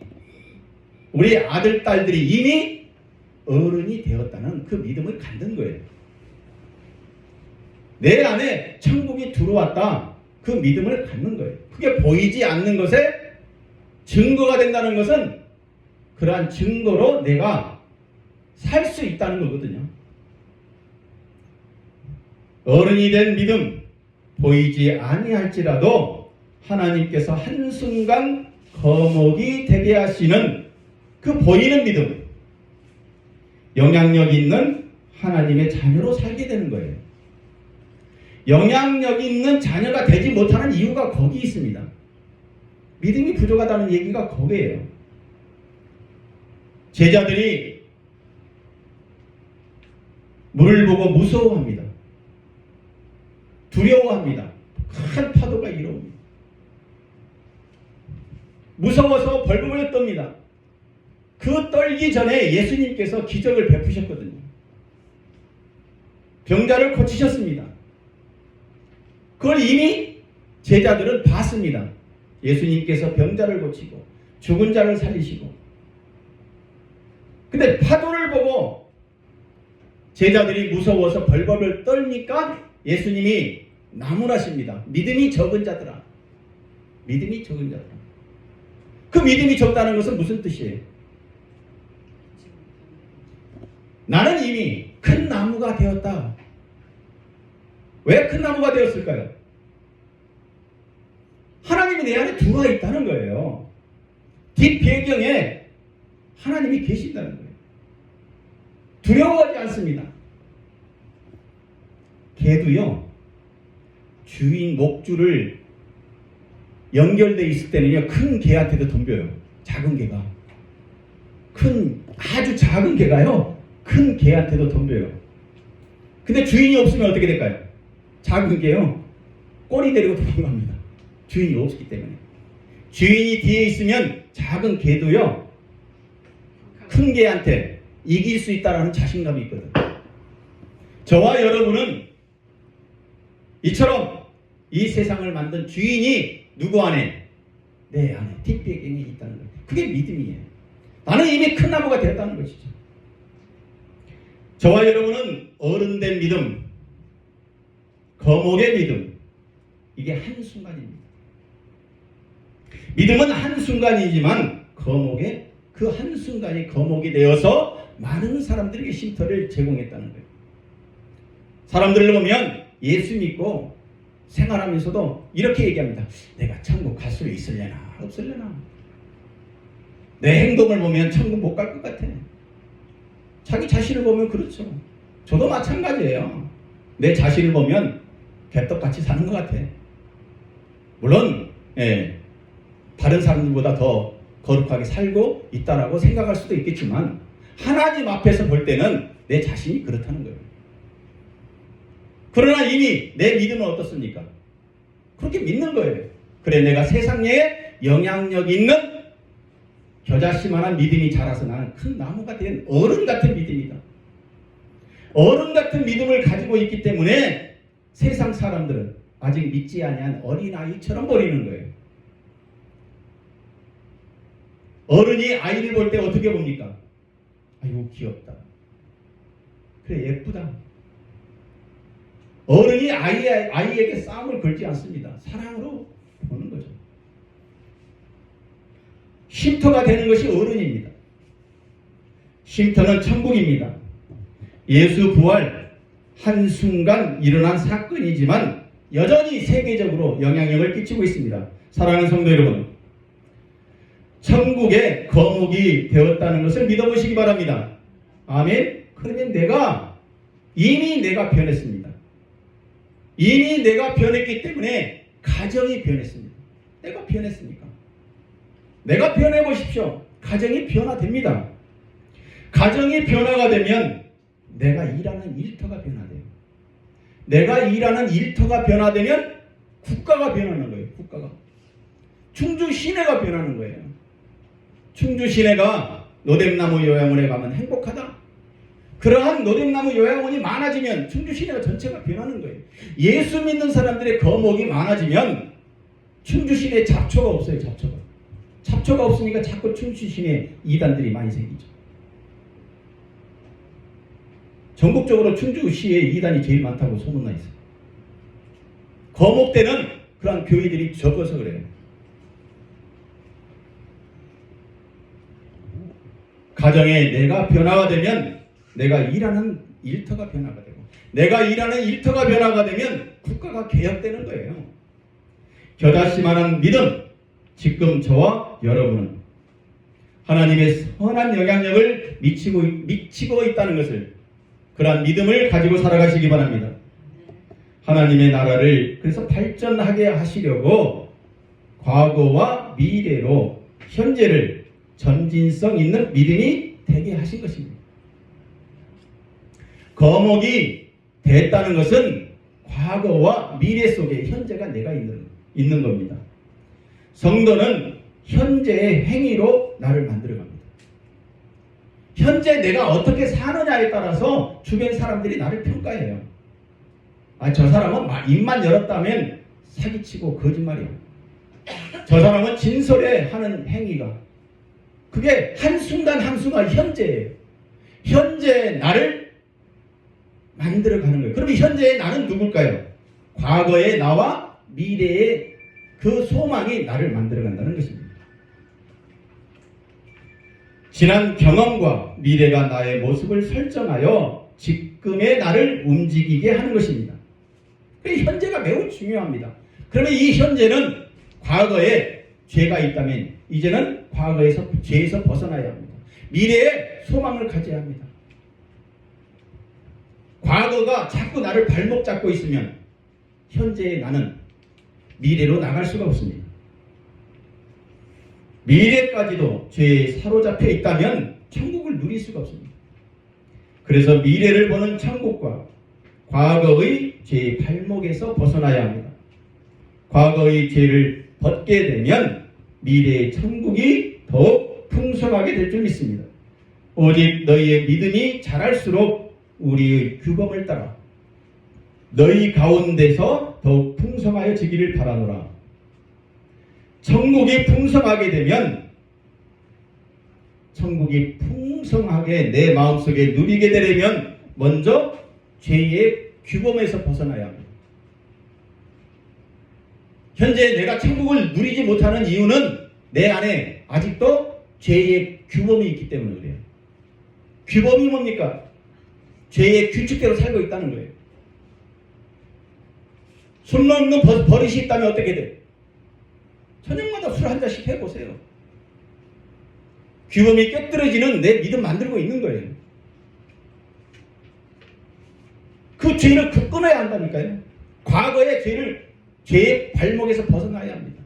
우리 아들, 딸들이 이미 어른이 되었다는 그 믿음을 갖는 거예요. 내 안에 천국이 들어왔다, 그 믿음을 갖는 거예요. 그게 보이지 않는 것에 증거가 된다는 것은 그러한 증거로 내가 살 수 있다는 거거든요. 어른이 된 믿음, 보이지 아니할지라도 하나님께서 한순간 거목이 되게 하시는 그 보이는 믿음, 영향력 있는 하나님의 자녀로 살게 되는 거예요. 영향력 있는 자녀가 되지 못하는 이유가 거기 있습니다. 믿음이 부족하다는 얘기가 거기에요. 제자들이 물을 보고 무서워합니다. 두려워합니다. 큰 파도가 일어옵니다. 무서워서 벌벌 떱니다. 그 떨기 전에 예수님께서 기적을 베푸셨거든요. 병자를 고치셨습니다. 그걸 이미 제자들은 봤습니다. 예수님께서 병자를 고치고 죽은 자를 살리시고. 근데 파도를 보고 제자들이 무서워서 벌벌을 떨니까 예수님이 나무라십니다. 믿음이 적은 자들아. 믿음이 적은 자들아. 그 믿음이 적다는 것은 무슨 뜻이에요? 나는 이미 큰 나무가 되었다. 왜 큰 나무가 되었을까요? 하나님이 내 안에 들어와 있다는 거예요. 뒷배경에 하나님이 계신다는 거예요. 두려워하지 않습니다. 개도요, 주인 목줄을 연결되어 있을 때는요, 큰 개한테도 덤벼요. 작은 개가. 아주 작은 개가요, 큰 개한테도 덤벼요. 근데 주인이 없으면 어떻게 될까요? 작은 개요, 꼬리 데리고 도망갑니다. 주인이 없기 때문에. 주인이 뒤에 있으면 작은 개도요, 큰 개한테 이길 수 있다는 자신감이 있거든. 저와 여러분은 이처럼 이 세상을 만든 주인이 누구 안에? 내 안에, 뒷배경에 있다는 거예요. 그게 믿음이에요. 나는 이미 큰 나무가 되었다는 것이죠. 저와 여러분은 어른된 믿음, 거목의 믿음, 이게 한순간입니다. 믿음은 한순간이지만 거목의 그 한순간이 거목이 되어서 많은 사람들에게 쉼터를 제공했다는 거예요. 사람들을 보면 예수 믿고 생활하면서도 이렇게 얘기합니다. 내가 천국 갈 수 있으려나 없으려나. 내 행동을 보면 천국 못 갈 것 같아. 자기 자신을 보면 그렇죠. 저도 마찬가지예요. 내 자신을 보면 개떡같이 사는 것 같아. 물론 다른 사람들보다 더 거룩하게 살고 있다라고 생각할 수도 있겠지만 하나님 앞에서 볼 때는 내 자신이 그렇다는 거예요. 그러나 이미 내 믿음은 어떻습니까? 그렇게 믿는 거예요. 그래, 내가 세상에 영향력 있는 겨자씨만한 믿음이 자라서 나는 큰 나무가 된 어른 같은 믿음이다. 어른 같은 믿음을 가지고 있기 때문에 세상 사람들은 아직 믿지 아니한 어린아이처럼 버리는 거예요. 어른이 아이를 볼 때 어떻게 봅니까? 아이고 귀엽다. 그래 예쁘다. 어른이 아이에게 싸움을 걸지 않습니다. 사랑으로 보는 거죠. 쉼터가 되는 것이 어른입니다. 쉼터는 천국입니다. 예수 부활 한순간 일어난 사건이지만 여전히 세계적으로 영향력을 끼치고 있습니다. 사랑하는 성도 여러분, 천국의 거목이 되었다는 것을 믿어보시기 바랍니다. 아멘. 그러면 이미 내가 변했습니다. 이미 내가 변했기 때문에 가정이 변했습니다. 내가 변했으니까. 내가 변해보십시오. 가정이 변화됩니다. 가정이 변화가 되면 내가 일하는 일터가 변화돼요. 내가 일하는 일터가 변화되면 국가가 변하는 거예요. 국가가. 충주 시내가 변하는 거예요. 충주 시내가 노뎀나무 요양원에 가면 행복하다. 그러한 노뎀나무 요양원이 많아지면 충주 시내가 전체가 변하는 거예요. 예수 믿는 사람들의 거목이 많아지면 충주 시내에 잡초가 없어요. 잡초가 없으니까 자꾸 충주 시내에 이단들이 많이 생기죠. 전국적으로 충주시에 이단이 제일 많다고 소문나 있어요. 거목되는 그런 교회들이 적어서 그래요. 가정에 내가 변화가 되면 내가 일하는 일터가 변화가 되고, 내가 일하는 일터가 변화가 되면 국가가 개혁되는 거예요. 겨자씨만한 믿음, 지금 저와 여러분은 하나님의 선한 영향력을 미치고 있다는 것을, 그러한 믿음을 가지고 살아가시기 바랍니다. 하나님의 나라를 그래서 발전하게 하시려고 과거와 미래로 현재를 전진성 있는 믿음이 되게 하신 것입니다. 거목이 됐다는 것은 과거와 미래 속에 현재가 내가 있는 겁니다. 성도는 현재의 행위로 나를 만들어갑니다. 현재 내가 어떻게 사느냐에 따라서 주변 사람들이 나를 평가해요. 저 사람은 입만 열었다면 사기치고 거짓말이야. 저 사람은 진솔해 하는 행위가, 그게 한순간 현재예요. 현재 나를 만들어가는 거예요. 그럼 현재의 나는 누굴까요? 과거의 나와 미래의 그 소망이 나를 만들어간다는 것입니다. 지난 경험과 미래가 나의 모습을 설정하여 지금의 나를 움직이게 하는 것입니다. 현재가 매우 중요합니다. 그러면 이 현재는 과거에 죄가 있다면 이제는 과거에서 죄에서 벗어나야 합니다. 미래에 소망을 가져야 합니다. 과거가 자꾸 나를 발목 잡고 있으면 현재의 나는 미래로 나갈 수가 없습니다. 미래까지도 죄에 사로잡혀 있다면 천국을 누릴 수가 없습니다. 그래서 미래를 보는 천국과 과거의 죄의 발목에서 벗어나야 합니다. 과거의 죄를 벗게 되면 미래의 천국이 더욱 풍성하게 될 줄 믿습니다. 오직 너희의 믿음이 자랄수록 우리의 규범을 따라 너희 가운데서 더욱 풍성하여지기를 바라노라. 천국이 풍성하게 되면, 천국이 풍성하게 내 마음속에 누리게 되려면 먼저 죄의 규범에서 벗어나야 합니다. 현재 내가 천국을 누리지 못하는 이유는 내 안에 아직도 죄의 규범이 있기 때문에 그래요. 규범이 뭡니까? 죄의 규칙대로 살고 있다는 거예요. 술 먹는 버릇이 있다면 어떻게 돼? 저녁마다 술 한 잔씩 해보세요. 규범이 깨뜨려지는 내 믿음 만들고 있는 거예요. 그 죄를 끊어야 한다니까요. 과거의 죄의 발목에서 벗어나야 합니다.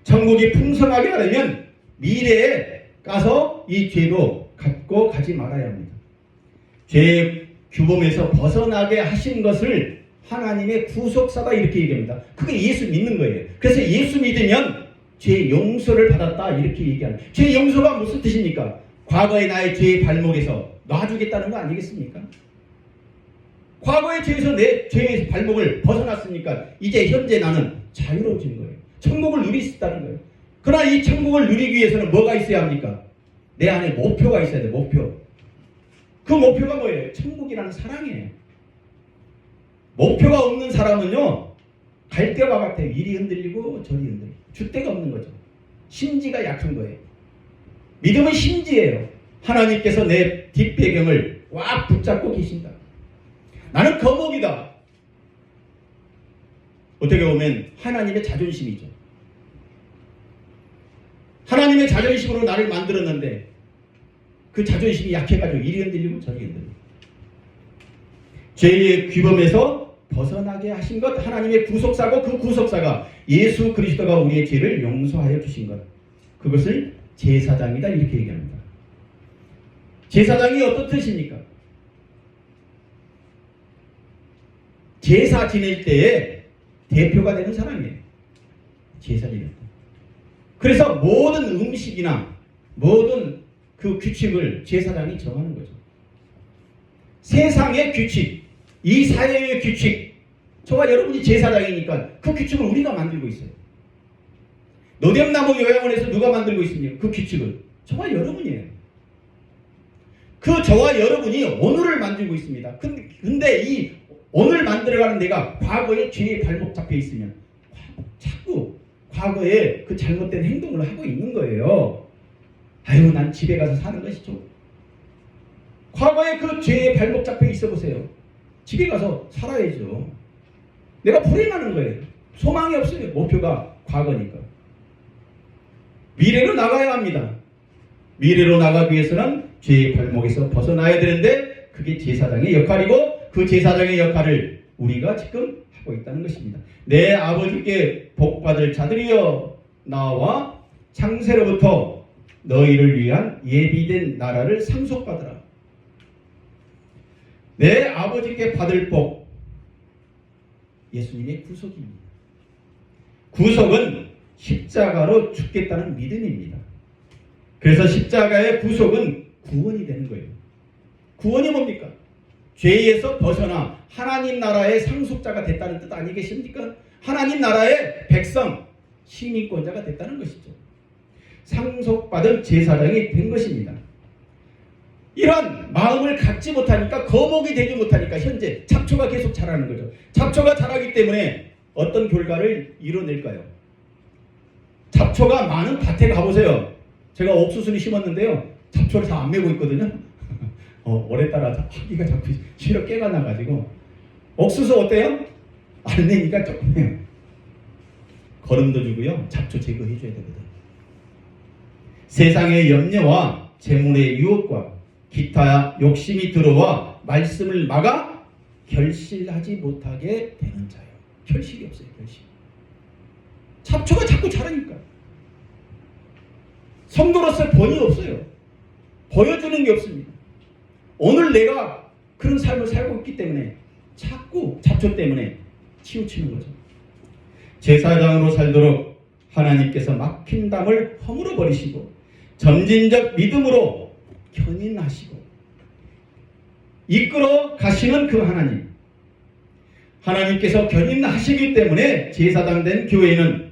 천국이 풍성하게 하려면 미래에 가서 이 죄도 갖고 가지 말아야 합니다. 죄의 규범에서 벗어나게 하신 것을 하나님의 구속사다 이렇게 얘기합니다. 그게 예수 믿는 거예요. 그래서 예수 믿으면 죄 용서를 받았다 이렇게 얘기하는. 죄 용서가 무슨 뜻입니까? 과거의 나의 죄의 발목에서 놔주겠다는 거 아니겠습니까? 과거의 죄에서 내 죄의 발목을 벗어났으니까 이제 현재 나는 자유로워진 거예요. 천국을 누릴 수 있다는 거예요. 그러나 이 천국을 누리기 위해서는 뭐가 있어야 합니까? 내 안에 목표가 있어야 돼요. 목표. 그 목표가 뭐예요? 천국이라는 사랑이에요. 목표가 없는 사람은요, 갈대와 같아요. 이리 흔들리고 저리 흔들리고. 줏대가 없는 거죠. 심지가 약한 거예요. 믿음은 심지예요. 하나님께서 내 뒷배경을 꽉 붙잡고 계신다. 나는 거목이다. 어떻게 보면 하나님의 자존심이죠. 하나님의 자존심으로 나를 만들었는데 그 자존심이 약해가지고 이리 흔들리고 저리 흔들리고. 죄의 규범에서 벗어나게 하신 것, 하나님의 구속사고, 그 구속사가 예수 그리스도가 우리의 죄를 용서하여 주신 것, 그것을 제사장이다 이렇게 얘기합니다. 제사장이 어떤 뜻입니까? 제사 지낼 때에 대표가 되는 사람이에요. 제사 지낼 때. 그래서 모든 음식이나 모든 그 규칙을 제사장이 정하는 거죠. 세상의 규칙, 이 사회의 규칙, 저와 여러분이 제사장이니까 그 규칙을 우리가 만들고 있어요. 노뎀나무 요양원에서 누가 만들고 있습니까? 그 규칙을 저와 여러분이에요. 그 저와 여러분이 오늘을 만들고 있습니다. 근데 이 오늘 만들어가는 내가 과거의 죄에 발목 잡혀 있으면 자꾸 과거에 그 잘못된 행동을 하고 있는 거예요. 아유, 난 집에 가서 사는 것이죠. 과거에 그 죄에 발목 잡혀 있어 보세요. 집에 가서 살아야죠. 내가 불행하는 거예요. 소망이 없어요. 목표가 과거니까. 미래로 나가야 합니다. 미래로 나가기 위해서는 죄의 발목에서 벗어나야 되는데 그게 제사장의 역할이고 그 제사장의 역할을 우리가 지금 하고 있다는 것입니다. 내 아버지께 복받을 자들이여 나와 창세로부터 너희를 위한 예비된 나라를 상속받으라. 내 아버지께 받을 복, 예수님의 구속입니다. 구속은 십자가로 죽겠다는 믿음입니다. 그래서 십자가의 구속은 구원이 되는 거예요. 구원이 뭡니까? 죄에서 벗어나 하나님 나라의 상속자가 됐다는 뜻 아니겠습니까? 하나님 나라의 백성, 시민권자가 됐다는 것이죠. 상속받은 제사장이 된 것입니다. 이런 마음을 갖지 못하니까, 거목이 되지 못하니까 현재 잡초가 계속 자라는 거죠. 잡초가 자라기 때문에 어떤 결과를 이뤄낼까요? 잡초가 많은 밭에 가보세요. 제가 옥수수를 심었는데요, 잡초를 다 안 메고 있거든요. 오래따라 화기가 자꾸 시력 깨가 나가지고. 옥수수 어때요? 안 내니까 조금 해요. 거름도 주고요, 잡초 제거해줘야 되거든. 세상의 염려와 재물의 유혹과 기타 욕심이 들어와 말씀을 막아 결실하지 못하게 되는 자요. 결실이 없어요. 결실. 잡초가 자꾸 자라니까. 성도로서 본이 없어요. 보여주는 게 없습니다. 오늘 내가 그런 삶을 살고 있기 때문에 자꾸 잡초 때문에 치우치는 거죠. 제사장으로 살도록 하나님께서 막힌 담을 허물어 버리시고 점진적 믿음으로 견인하시고 이끌어 가시는 그 하나님, 하나님께서 견인하시기 때문에 제사장 된 교회는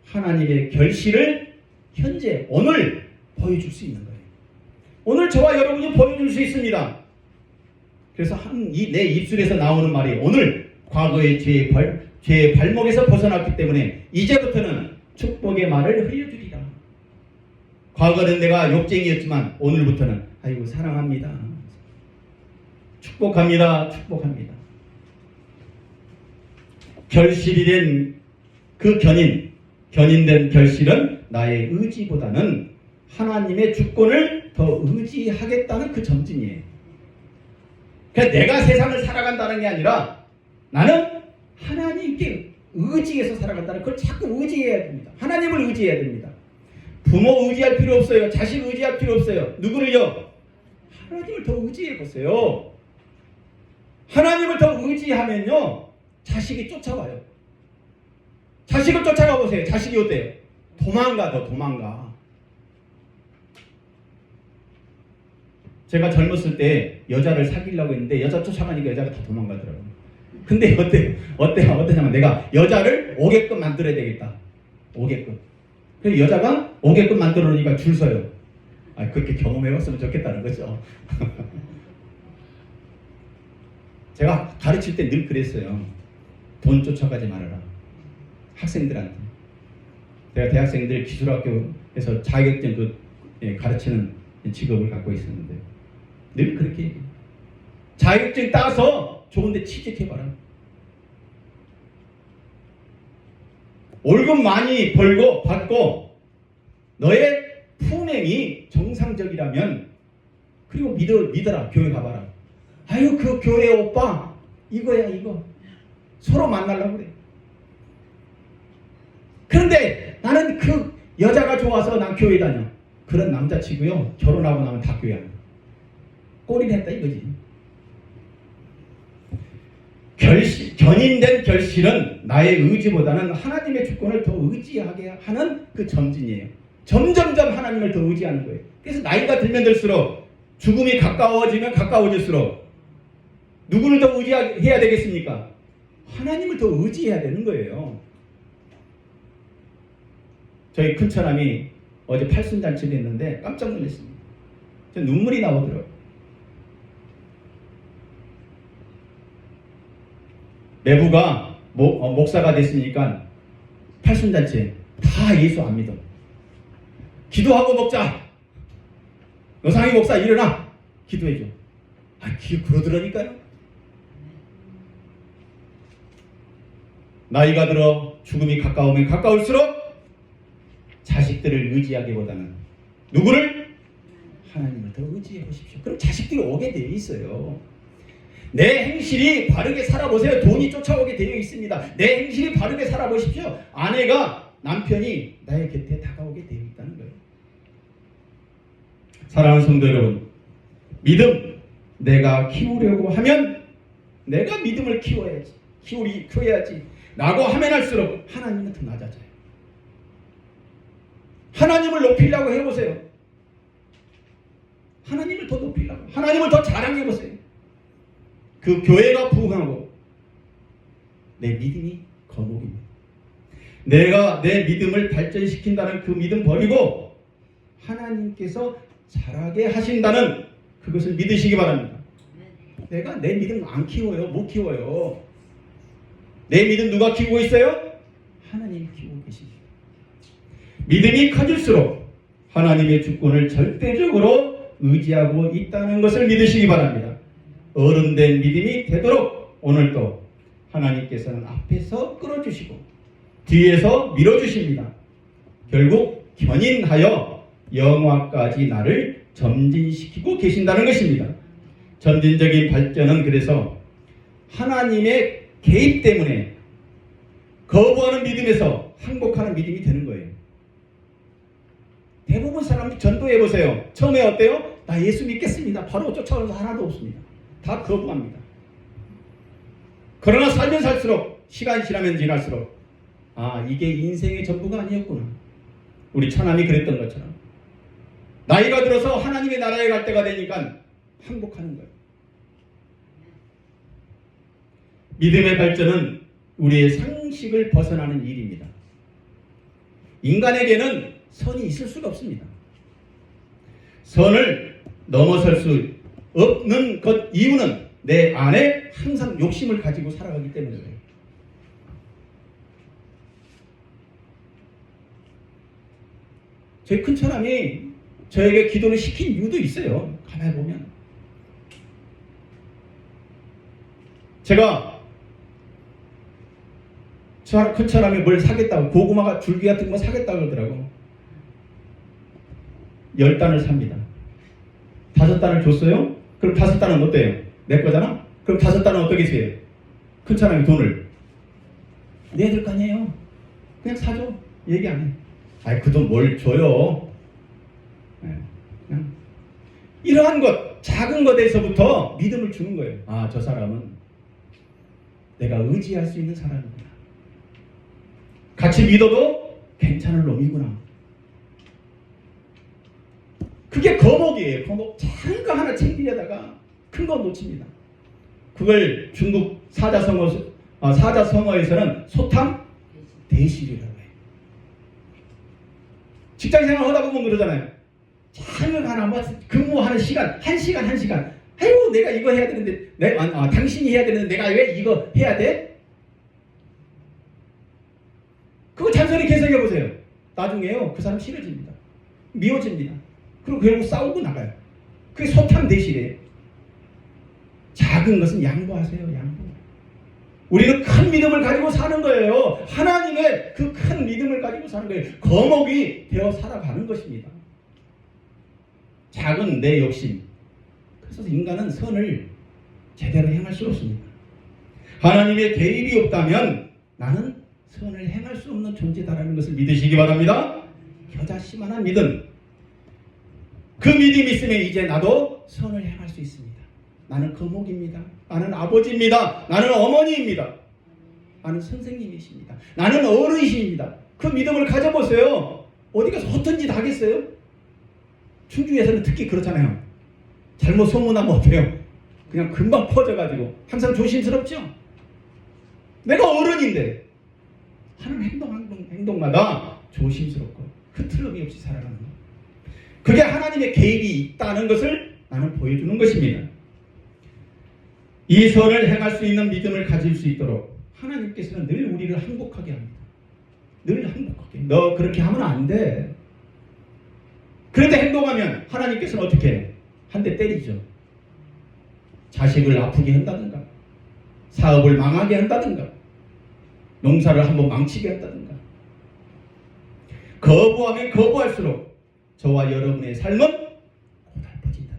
하나님의 결실을 현재 오늘 보여줄 수 있는 거예요. 오늘 저와 여러분이 보여줄 수 있습니다. 그래서 내 입술에서 나오는 말이 오늘 과거의 죄의 발목에서 벗어났기 때문에 이제부터는 축복의 말을 흘려주리라. 과거는 내가 욕쟁이였지만 오늘부터는 아이고 사랑합니다. 축복합니다. 축복합니다. 결실이 된 그 견인된 결실은 나의 의지보다는 하나님의 주권을 더 의지하겠다는 그 점진이에요. 그러니까 내가 세상을 살아간다는 게 아니라 나는 하나님께 의지해서 살아간다는 걸 자꾸 의지해야 됩니다. 하나님을 의지해야 됩니다. 부모 의지할 필요 없어요. 자식 의지할 필요 없어요. 누구를요? 하나님을 더 의지해 보세요. 하나님을 더 의지하면요, 자식이 쫓아와요. 자식을 쫓아가 보세요. 자식이 어때요? 도망가. 제가 젊었을 때 여자를 사귀려고 했는데 여자 쫓아가니까 여자가 다 도망가더라고요. 근데 어때냐면 내가 여자를 오게끔 만들어야 되겠다. 오게끔. 그래서 여자가 오게끔 만들어 놓으니까 줄 서요. 그렇게 경험해봤으면 좋겠다는 거죠. 제가 가르칠 때 늘 그랬어요. 돈 쫓아가지 말아라. 학생들한테. 제가 대학생들 기술학교에서 자격증 가르치는 직업을 갖고 있었는데 늘 그렇게 얘기해요. 자격증 따서 좋은데 취직해봐라. 월급 많이 벌고 받고 너의 품행이 정상적이라면 그리고 믿어라. 교회 가봐라. 아유 그 교회 오빠 이거야 이거. 서로 만나려고 그래. 그런데 나는 그 여자가 좋아서 난 교회 다녀. 그런 남자치고요. 결혼하고 나면 다 교회 안 가. 꼴이 됐다 이거지. 견인된 결실은 나의 의지보다는 하나님의 주권을 더 의지하게 하는 그 점진이에요. 점점점 하나님을 더 의지하는 거예요. 그래서 나이가 들면 들수록 죽음이 가까워지면 가까워질수록 누구를 더 의지해야 되겠습니까? 하나님을 더 의지해야 되는 거예요. 저희 큰처남이 어제 팔순잔치를 했는데 깜짝 놀랐습니다. 저 눈물이 나오더라고요. 매부가 목사가 됐으니까 팔순잔치에 다 예수 안 믿어. 기도하고 먹자. 노상희 목사 일어나. 기도해줘. 그러더라니까요. 나이가 들어 죽음이 가까우면 가까울수록 자식들을 의지하기보다는 누구를? 하나님을 더 의지해 보십시오. 그럼 자식들이 오게 되어 있어요. 내 행실이 바르게 살아보세요. 돈이 쫓아오게 되어 있습니다. 내 행실이 바르게 살아보십시오. 아내가 남편이 나의 곁에 다가오게 되어 있다는 거예요. 사랑하는 성도 여러분, 믿음 내가 키우려고 하면 내가 믿음을 키워야지 라고 하면 할수록 하나님은 더 낮아져요. 하나님을 높이려고 해보세요. 하나님을 더 높이려고, 하나님을 더 자랑해보세요. 그 교회가 부흥하고 내 믿음이 거목입니다. 내가 내 믿음을 발전시킨다는 그 믿음 버리고 하나님께서 자라게 하신다는 그것을 믿으시기 바랍니다. 내가 내 믿음 안 키워요. 못 키워요. 내 믿음 누가 키우고 있어요? 하나님이 키우고 계십니다. 믿음이 커질수록 하나님의 주권을 절대적으로 의지하고 있다는 것을 믿으시기 바랍니다. 어른된 믿음이 되도록 오늘도 하나님께서는 앞에서 끌어주시고 뒤에서 밀어주십니다. 결국 견인하여 영화까지 나를 점진시키고 계신다는 것입니다. 점진적인 발전은 그래서 하나님의 개입 때문에 거부하는 믿음에서 항복하는 믿음이 되는 거예요. 대부분 사람들 전도해보세요. 처음에 어때요? 나 예수 믿겠습니다. 바로 쫓아오는 사람 하나도 없습니다. 다 거부합니다. 그러나 살면 살수록 시간이 지나면 지날수록 이게 인생의 전부가 아니었구나. 우리 처남이 그랬던 것처럼 나이가 들어서 하나님의 나라에 갈 때가 되니까 항복하는 거예요. 믿음의 발전은 우리의 상식을 벗어나는 일입니다. 인간에게는 선이 있을 수가 없습니다. 선을 넘어설 수 없는 것 이유는 내 안에 항상 욕심을 가지고 살아가기 때문에 그래요. 저희 큰처남이 저에게 기도를 시킨 이유도 있어요. 가만히 보면 제가 큰처남이 뭘 사겠다고 고구마가 줄기 같은 거 사겠다고 그러더라고. 10단을 삽니다. 5단을 줬어요? 그럼 5단은 어때요? 내 거잖아? 그럼 5단은 어떻게 써요? 큰처남이 돈을 내야 될 거 아니에요? 그냥 사줘. 얘기 안 해. 그 돈 뭘 줘요? 그냥 이러한 것, 작은 것에서부터 믿음을 주는 거예요. 저 사람은 내가 의지할 수 있는 사람이구나. 같이 믿어도 괜찮을 놈이구나. 그게 거목이에요. 거목. 작은 거 하나 챙기려다가 큰 거 놓칩니다. 그걸 중국 사자성어에서는 소탐 대실이라고 해요. 직장생활 하다 보면 그러잖아요. 작은 거 하나 뭐 근무하는 시간 1시간 아이고 내가 이거 해야 되는데 당신이 해야 되는데 내가 왜 이거 해야 돼? 그거 잔소리 계속 해보세요. 나중에요 그 사람 싫어집니다. 미워집니다. 그리고 결국 싸우고 나가요. 그게 소탐 대실이에요. 작은 것은 양보하세요. 양보. 우리는 큰 믿음을 가지고 사는 거예요. 하나님의 그 큰 믿음을 가지고 사는 거예요. 거목이 되어 살아가는 것입니다. 작은 내 욕심. 그래서 인간은 선을 제대로 행할 수 없습니다. 하나님의 개입이 없다면 나는 선을 행할 수 없는 존재다라는 것을 믿으시기 바랍니다. 겨자씨만한 믿음. 그 믿음이 있으면 이제 나도 선을 행할 수 있습니다. 나는 거목입니다. 나는 아버지입니다. 나는 어머니입니다. 나는 선생님이십니다. 나는 어른이십니다. 그 믿음을 가져보세요. 어디 가서 허튼 짓 하겠어요? 충주에서는 특히 그렇잖아요. 잘못 소문하면 어때요? 그냥 금방 퍼져가지고 항상 조심스럽죠? 내가 어른인데 하는 행동마다 조심스럽고 흐트러미 없이 살아가는 것. 그게 하나님의 개입이 있다는 것을 나는 보여주는 것입니다. 이 선을 행할 수 있는 믿음을 가질 수 있도록 하나님께서는 늘 우리를 항복하게 합니다. 늘 항복하게. 너 그렇게 하면 안 돼. 그런데 행동하면 하나님께서는 어떻게 해요? 한 대 때리죠. 자식을 아프게 한다든가 사업을 망하게 한다든가 농사를 한번 망치게 한다든가. 거부하면 거부할수록 저와 여러분의 삶은 고달퍼진다.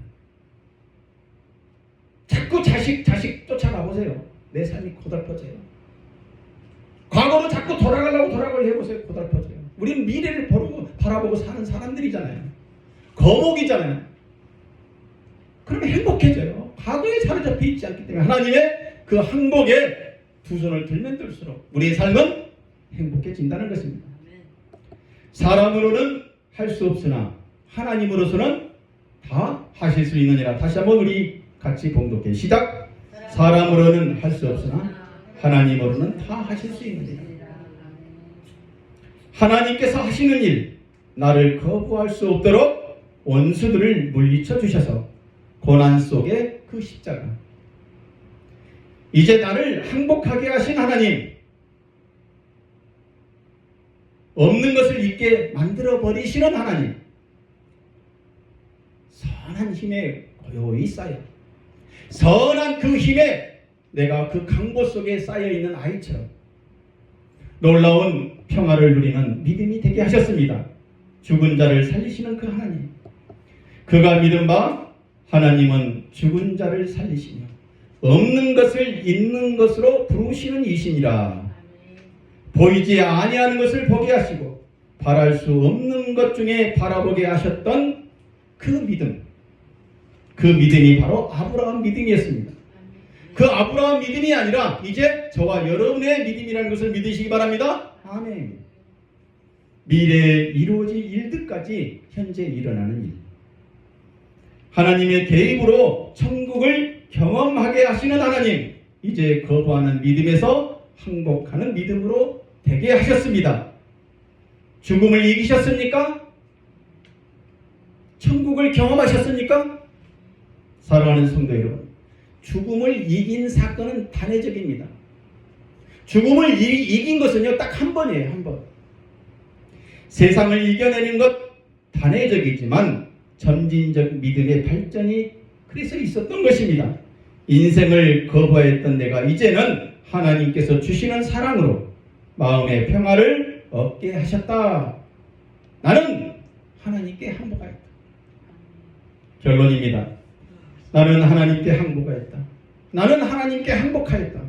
자꾸 자식 쫓아가보세요. 내 삶이 고달퍼져요. 과거로 자꾸 돌아가려고 해보세요. 고달퍼져요. 우리는 미래를 바라보고 사는 사람들이잖아요. 거목이잖아요. 그러면 행복해져요. 과거에 사로잡혀 있지 않기 때문에 하나님의 그 항복에 두 손을 들면 들수록 우리의 삶은 행복해진다는 것입니다. 사람으로는 할 수 없으나 하나님으로서는 다 하실 수 있느니라. 다시 한번 우리 같이 봉독해 시작. 사람으로는 할 수 없으나 하나님으로는 다 하실 수 있느니라. 하나님께서 하시는 일, 나를 거부할 수 없도록 원수들을 물리쳐 주셔서 고난 속에 그 십자가. 이제 나를 항복하게 하신 하나님, 없는 것을 있게 만들어 버리시는 하나님, 선한 힘에 고요히 쌓여 선한 그 힘에 내가 그 강보 속에 쌓여있는 아이처럼 놀라운 평화를 누리는 믿음이 되게 하셨습니다. 죽은 자를 살리시는 그 하나님, 그가 믿은 바 하나님은 죽은 자를 살리시며 없는 것을 있는 것으로 부르시는 이시니라. 보이지 아니하는 것을 보게 하시고 바랄 수 없는 것 중에 바라보게 하셨던 그 믿음, 그 믿음이 바로 아브라함 믿음이었습니다. 그 아브라함 믿음이 아니라 이제 저와 여러분의 믿음이라는 것을 믿으시기 바랍니다. 아멘. 미래에 이루어질 일들까지 현재 일어나는 일, 하나님의 개입으로 천국을 경험하게 하시는 하나님, 이제 거부하는 믿음에서 항복하는 믿음으로 되게 하셨습니다. 죽음을 이기셨습니까? 천국을 경험하셨습니까? 사랑하는 성도 여러분, 죽음을 이긴 사건은 단회적입니다. 죽음을 이긴 것은요, 딱 한 번이에요. 한 번. 세상을 이겨내는 것 단회적이지만 점진적 믿음의 발전이 그래서 있었던 것입니다. 인생을 거부했던 내가 이제는 하나님께서 주시는 사랑으로 마음의 평화를 얻게 하셨다. 나는 하나님께 항복하였다. 결론입니다. 나는 하나님께 항복하였다. 나는 하나님께 항복하였다.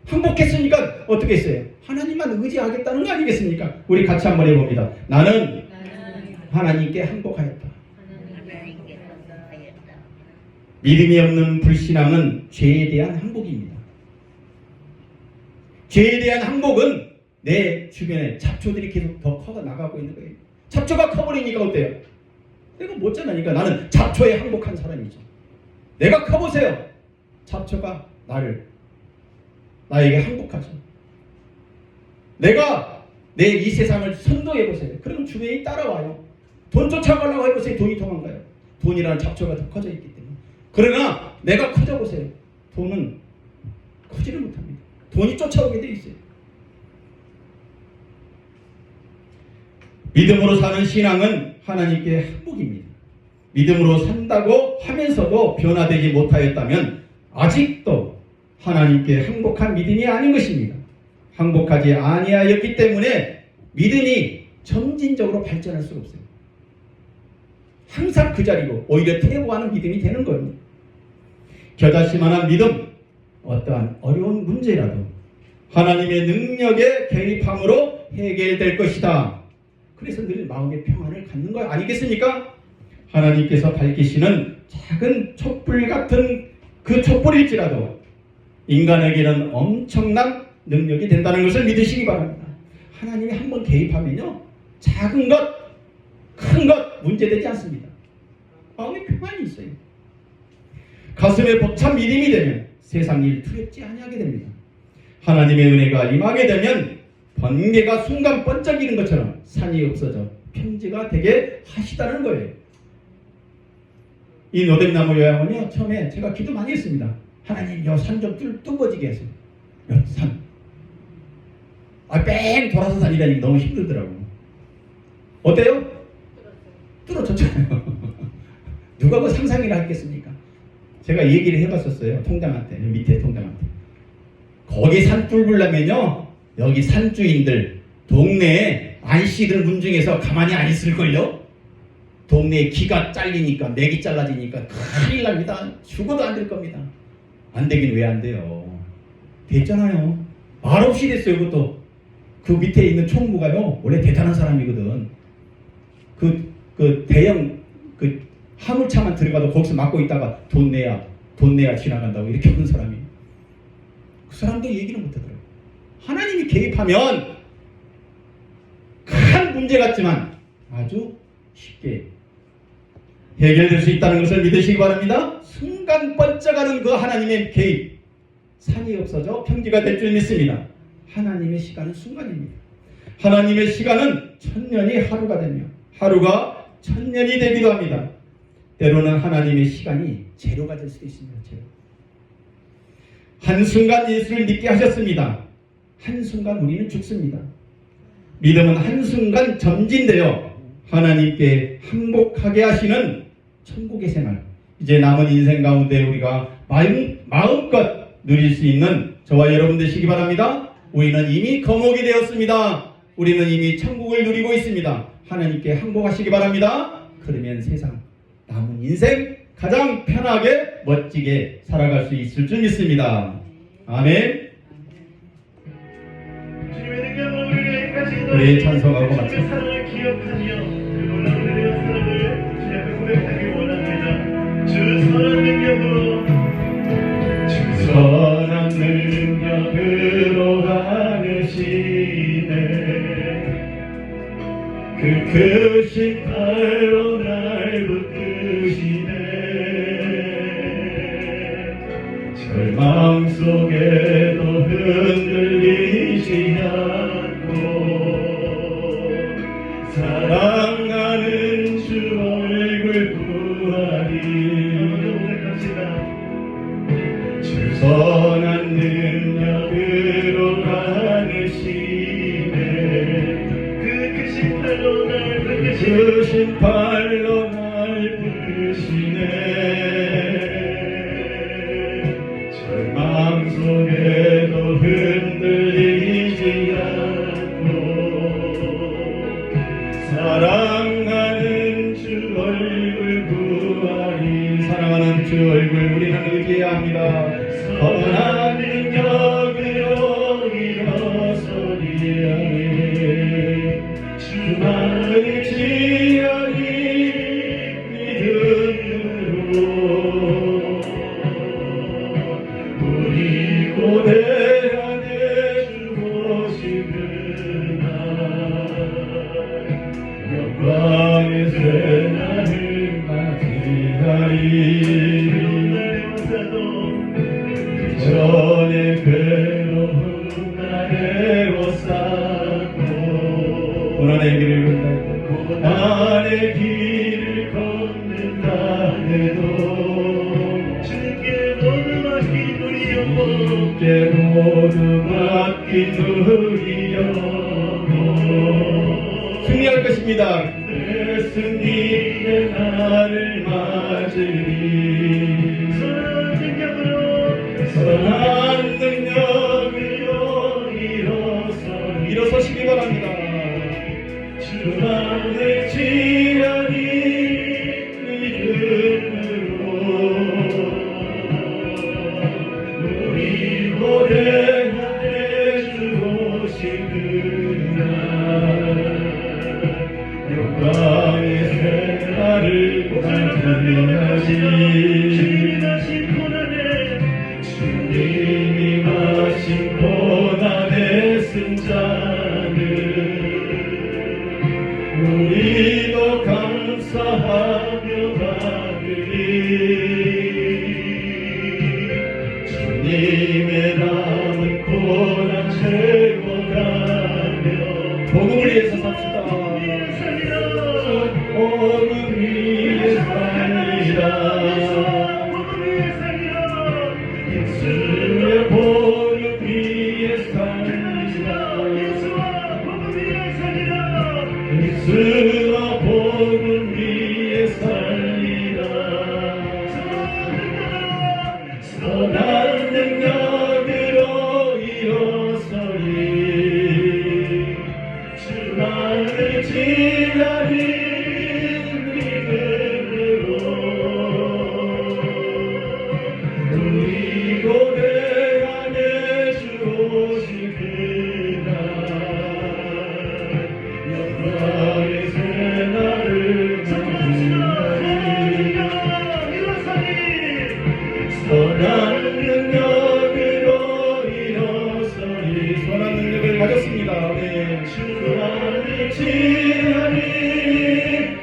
항복했으니까 어떻게 했어요? 하나님만 의지하겠다는 거 아니겠습니까? 우리 같이 한번 해봅니다. 나는 하나님께 항복하였다. 믿음이 없는 불신앙은 죄에 대한 항복입니다. 죄에 대한 항복은 내 주변에 잡초들이 계속 더 커 나가고 있는 거예요. 잡초가 커버리니까 어때요? 내가 못자라니까 나는 잡초에 항복한 사람이죠. 내가 커보세요. 잡초가 나에게 항복하죠. 내가 내 이 세상을 선도해보세요. 그러면 주변이 따라와요. 돈 쫓아가려고 해보세요. 돈이 도망가요. 돈이라는 잡초가 더 커져 있기 때문에. 그러나 내가 커져보세요. 돈은 커지를 못합니다. 돈이 쫓아오게 돼 있어요. 믿음으로 사는 신앙은 하나님께 항복입니다. 믿음으로 산다고 하면서도 변화되지 못하였다면 아직도 하나님께 항복한 믿음이 아닌 것입니다. 항복하지 아니하였기 때문에 믿음이 점진적으로 발전할 수가 없어요. 항상 그 자리고 오히려 퇴보하는 믿음이 되는 거예요. 겨자씨만한 믿음, 어떠한 어려운 문제라도 하나님의 능력에 개입함으로 해결될 것이다. 그래서 늘 마음의 평안을 갖는 거 아니겠습니까? 하나님께서 밝히시는 작은 촛불 같은 그 촛불일지라도 인간에게는 엄청난 능력이 된다는 것을 믿으시기 바랍니다. 하나님이 한번 개입하면요, 작은 것, 큰 것 문제되지 않습니다. 마음에 평안이 있어요. 가슴에 벅찬 믿음이 되면 세상 일 두렵지 아니하게 됩니다. 하나님의 은혜가 임하게 되면 번개가 순간 번쩍이는 것처럼 산이 없어져 평지가 되게 하시다는 거예요. 이 노뎀나무 요양원이요, 처음에 제가 기도 많이 했습니다. 하나님 요 산 좀 뚫어지게 하세요. 요 산. 뺑 돌아서 다니다니 너무 힘들더라고요. 어때요? 뚫어졌잖아요. 누가 그 상상이라 했겠습니까? 제가 얘기를 해봤었어요. 통장한테, 밑에 통장한테. 거기 산 뚫으려면요, 여기 산주인들, 동네에 안씨들 문중에서 가만히 안 있을걸요? 동네에 기가 잘리니까, 맥이 잘라지니까 큰일 납니다. 죽어도 안 될 겁니다. 안 되긴 왜 안 돼요? 됐잖아요. 말없이 됐어요. 그것도. 그 밑에 있는 총무가요, 원래 대단한 사람이거든. 그 대형 화물차만 들어가도 거기서 막고 있다가 돈 내야 지나간다고 이렇게 하는 사람이. 그 사람도 얘기를 못하더라고요. 하나님이 개입하면 큰 문제 같지만 아주 쉽게 해결될 수 있다는 것을 믿으시기 바랍니다. 순간 번쩍하는 그 하나님의 개입, 산이 없어져 평지가 될 줄 믿습니다. 하나님의 시간은 순간입니다. 하나님의 시간은 천년이 하루가 되며 하루가 천년이 되기도 합니다. 때로는 하나님의 시간이 제로가 될 수도 있습니다. 제로. 한순간 예수를 믿게 하셨습니다. 한순간 우리는 죽습니다. 믿음은 한순간 점진되어 하나님께 항복하게 하시는 천국의 생활, 이제 남은 인생 가운데 우리가 마음껏 누릴 수 있는 저와 여러분 되시기 바랍니다. 우리는 이미 거목이 되었습니다. 우리는 이미 천국을 누리고 있습니다. 하나님께 항복하시기 바랍니다. 그러면 세상 남은 인생 가장 편하게 멋지게 살아갈 수 있을 줄 믿습니다. 아멘. 우리 찬송하고 마칩니다. 선한 능력으로 하시네. 그 크신 팔로 날 붙드시네. 절망 속에도 흔들리지 않고 사랑하는 주 얼굴 보아리. 주 선한 능력으로 가르시네. 그 크신 팔로 날 부르시네. 절망 속에도 흔들리지 않고 사랑하는 주 얼굴 구하리. 사랑하는 주 얼굴 우리는 의지해야 합니다. 선한 능력으로 일어서리하니 주만 의지하니 고난의 길을 걷는다 고난의 길을 걷는다 해도 주께 모두 맡긴 우리 영혼 주께 모두 맡긴 우리 영혼 승리할 것입니다. 내 승리의 날을 맞으리 선한 능력으로 일어서시기 바랍니다. 주만을 지하니 믿음으로 우리 고대하에 주오신 그날 영광의 새날을 맞이하지 주님이 마신 고난의 승자는 우리도 감사하며 받으리 주님의 남은 고난 채워가며 복음을 위해서 삽시다. 복음 위에 살리라 예수의 복음 위에 살리라 예수와 복음 위에 살리라 선한 능력으로 일어서리 주만을 지나리 믿음으로 우리 고대 안에 주오실 그날 영광의 새날을 맞이하리 선한 능력으로 일어서리 선한 능력을 가졌습니다. 네. 주만을 지하리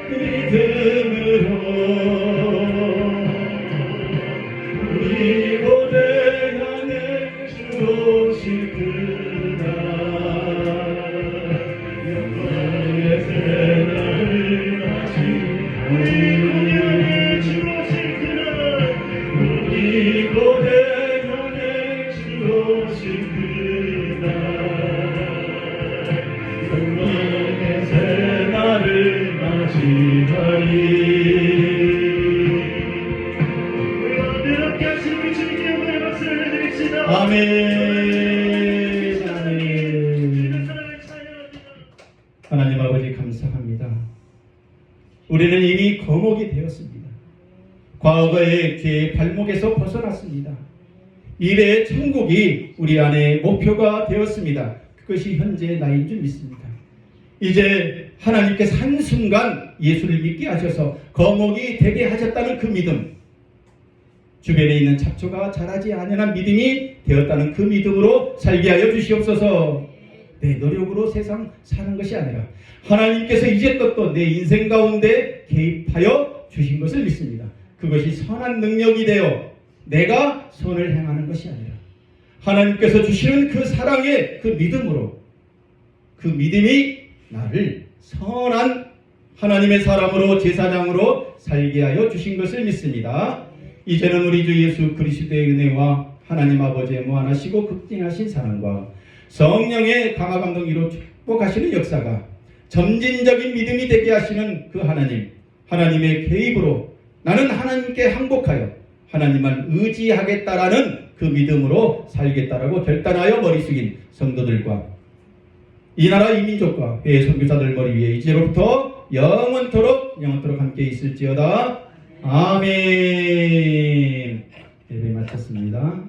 믿음으로 우리 고대 안에 주오실 그날 영광의 새날을 맞이하리 우리 고대 안에 주오실 그날 영광의 새날을 맞이하리 아멘. 아멘. 하나님 아버지 감사합니다. 우리는 이미 거목이 되었습니다. 과거의 죄의 발목에서 벗어났습니다. 미래의 천국이 우리 안에 목표가 되었습니다. 그것이 현재의 나인 줄 믿습니다. 이제 하나님께서 한순간 예수를 믿게 하셔서 거목이 되게 하셨다는 그 믿음, 주변에 있는 잡초가 자라지 아니한 믿음이 되었다는 그 믿음으로 살게 하여 주시옵소서. 내 노력으로 세상 사는 것이 아니라 하나님께서 이제껏 또 내 인생 가운데 개입하여 주신 것을 믿습니다. 그것이 선한 능력이 되어 내가 선을 행하는 것이 아니라 하나님께서 주시는 그 사랑의 그 믿음으로 그 믿음이 나를 선한 하나님의 사람으로 제사장으로 살게 하여 주신 것을 믿습니다. 이제는 우리 주 예수 그리스도의 은혜와 하나님 아버지의 무한하시고 극진하신 사랑과 성령의 강화 감동으로 축복하시는 역사가 점진적인 믿음이 되게 하시는 그 하나님, 하나님의 개입으로 나는 하나님께 항복하여 하나님만 의지하겠다라는 그 믿음으로 살겠다라고 결단하여 머리 숙인 성도들과 이 나라 이민족과 회의 선교사들 머리 위에 이제로부터 영원토록 함께 있을지어다. 아멘. 예배 마쳤습니다.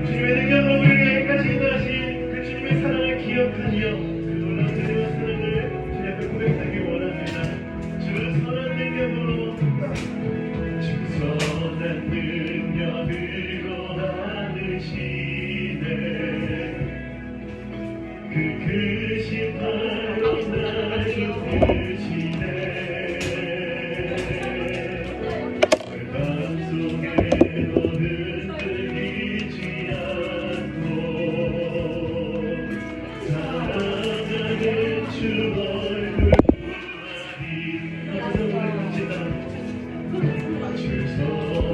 주님의 능력으로 우리를 여기까지 인도하신 그 주님의 사랑을 기억하며 그 놀라운 은혜와 사랑을 주님 앞에 고백하기 원합니다. 주 선한 능력으로 주 선한 능력으로 하시네 그 크신 바로 나를 이끄시네 믿습니다. 줄 서.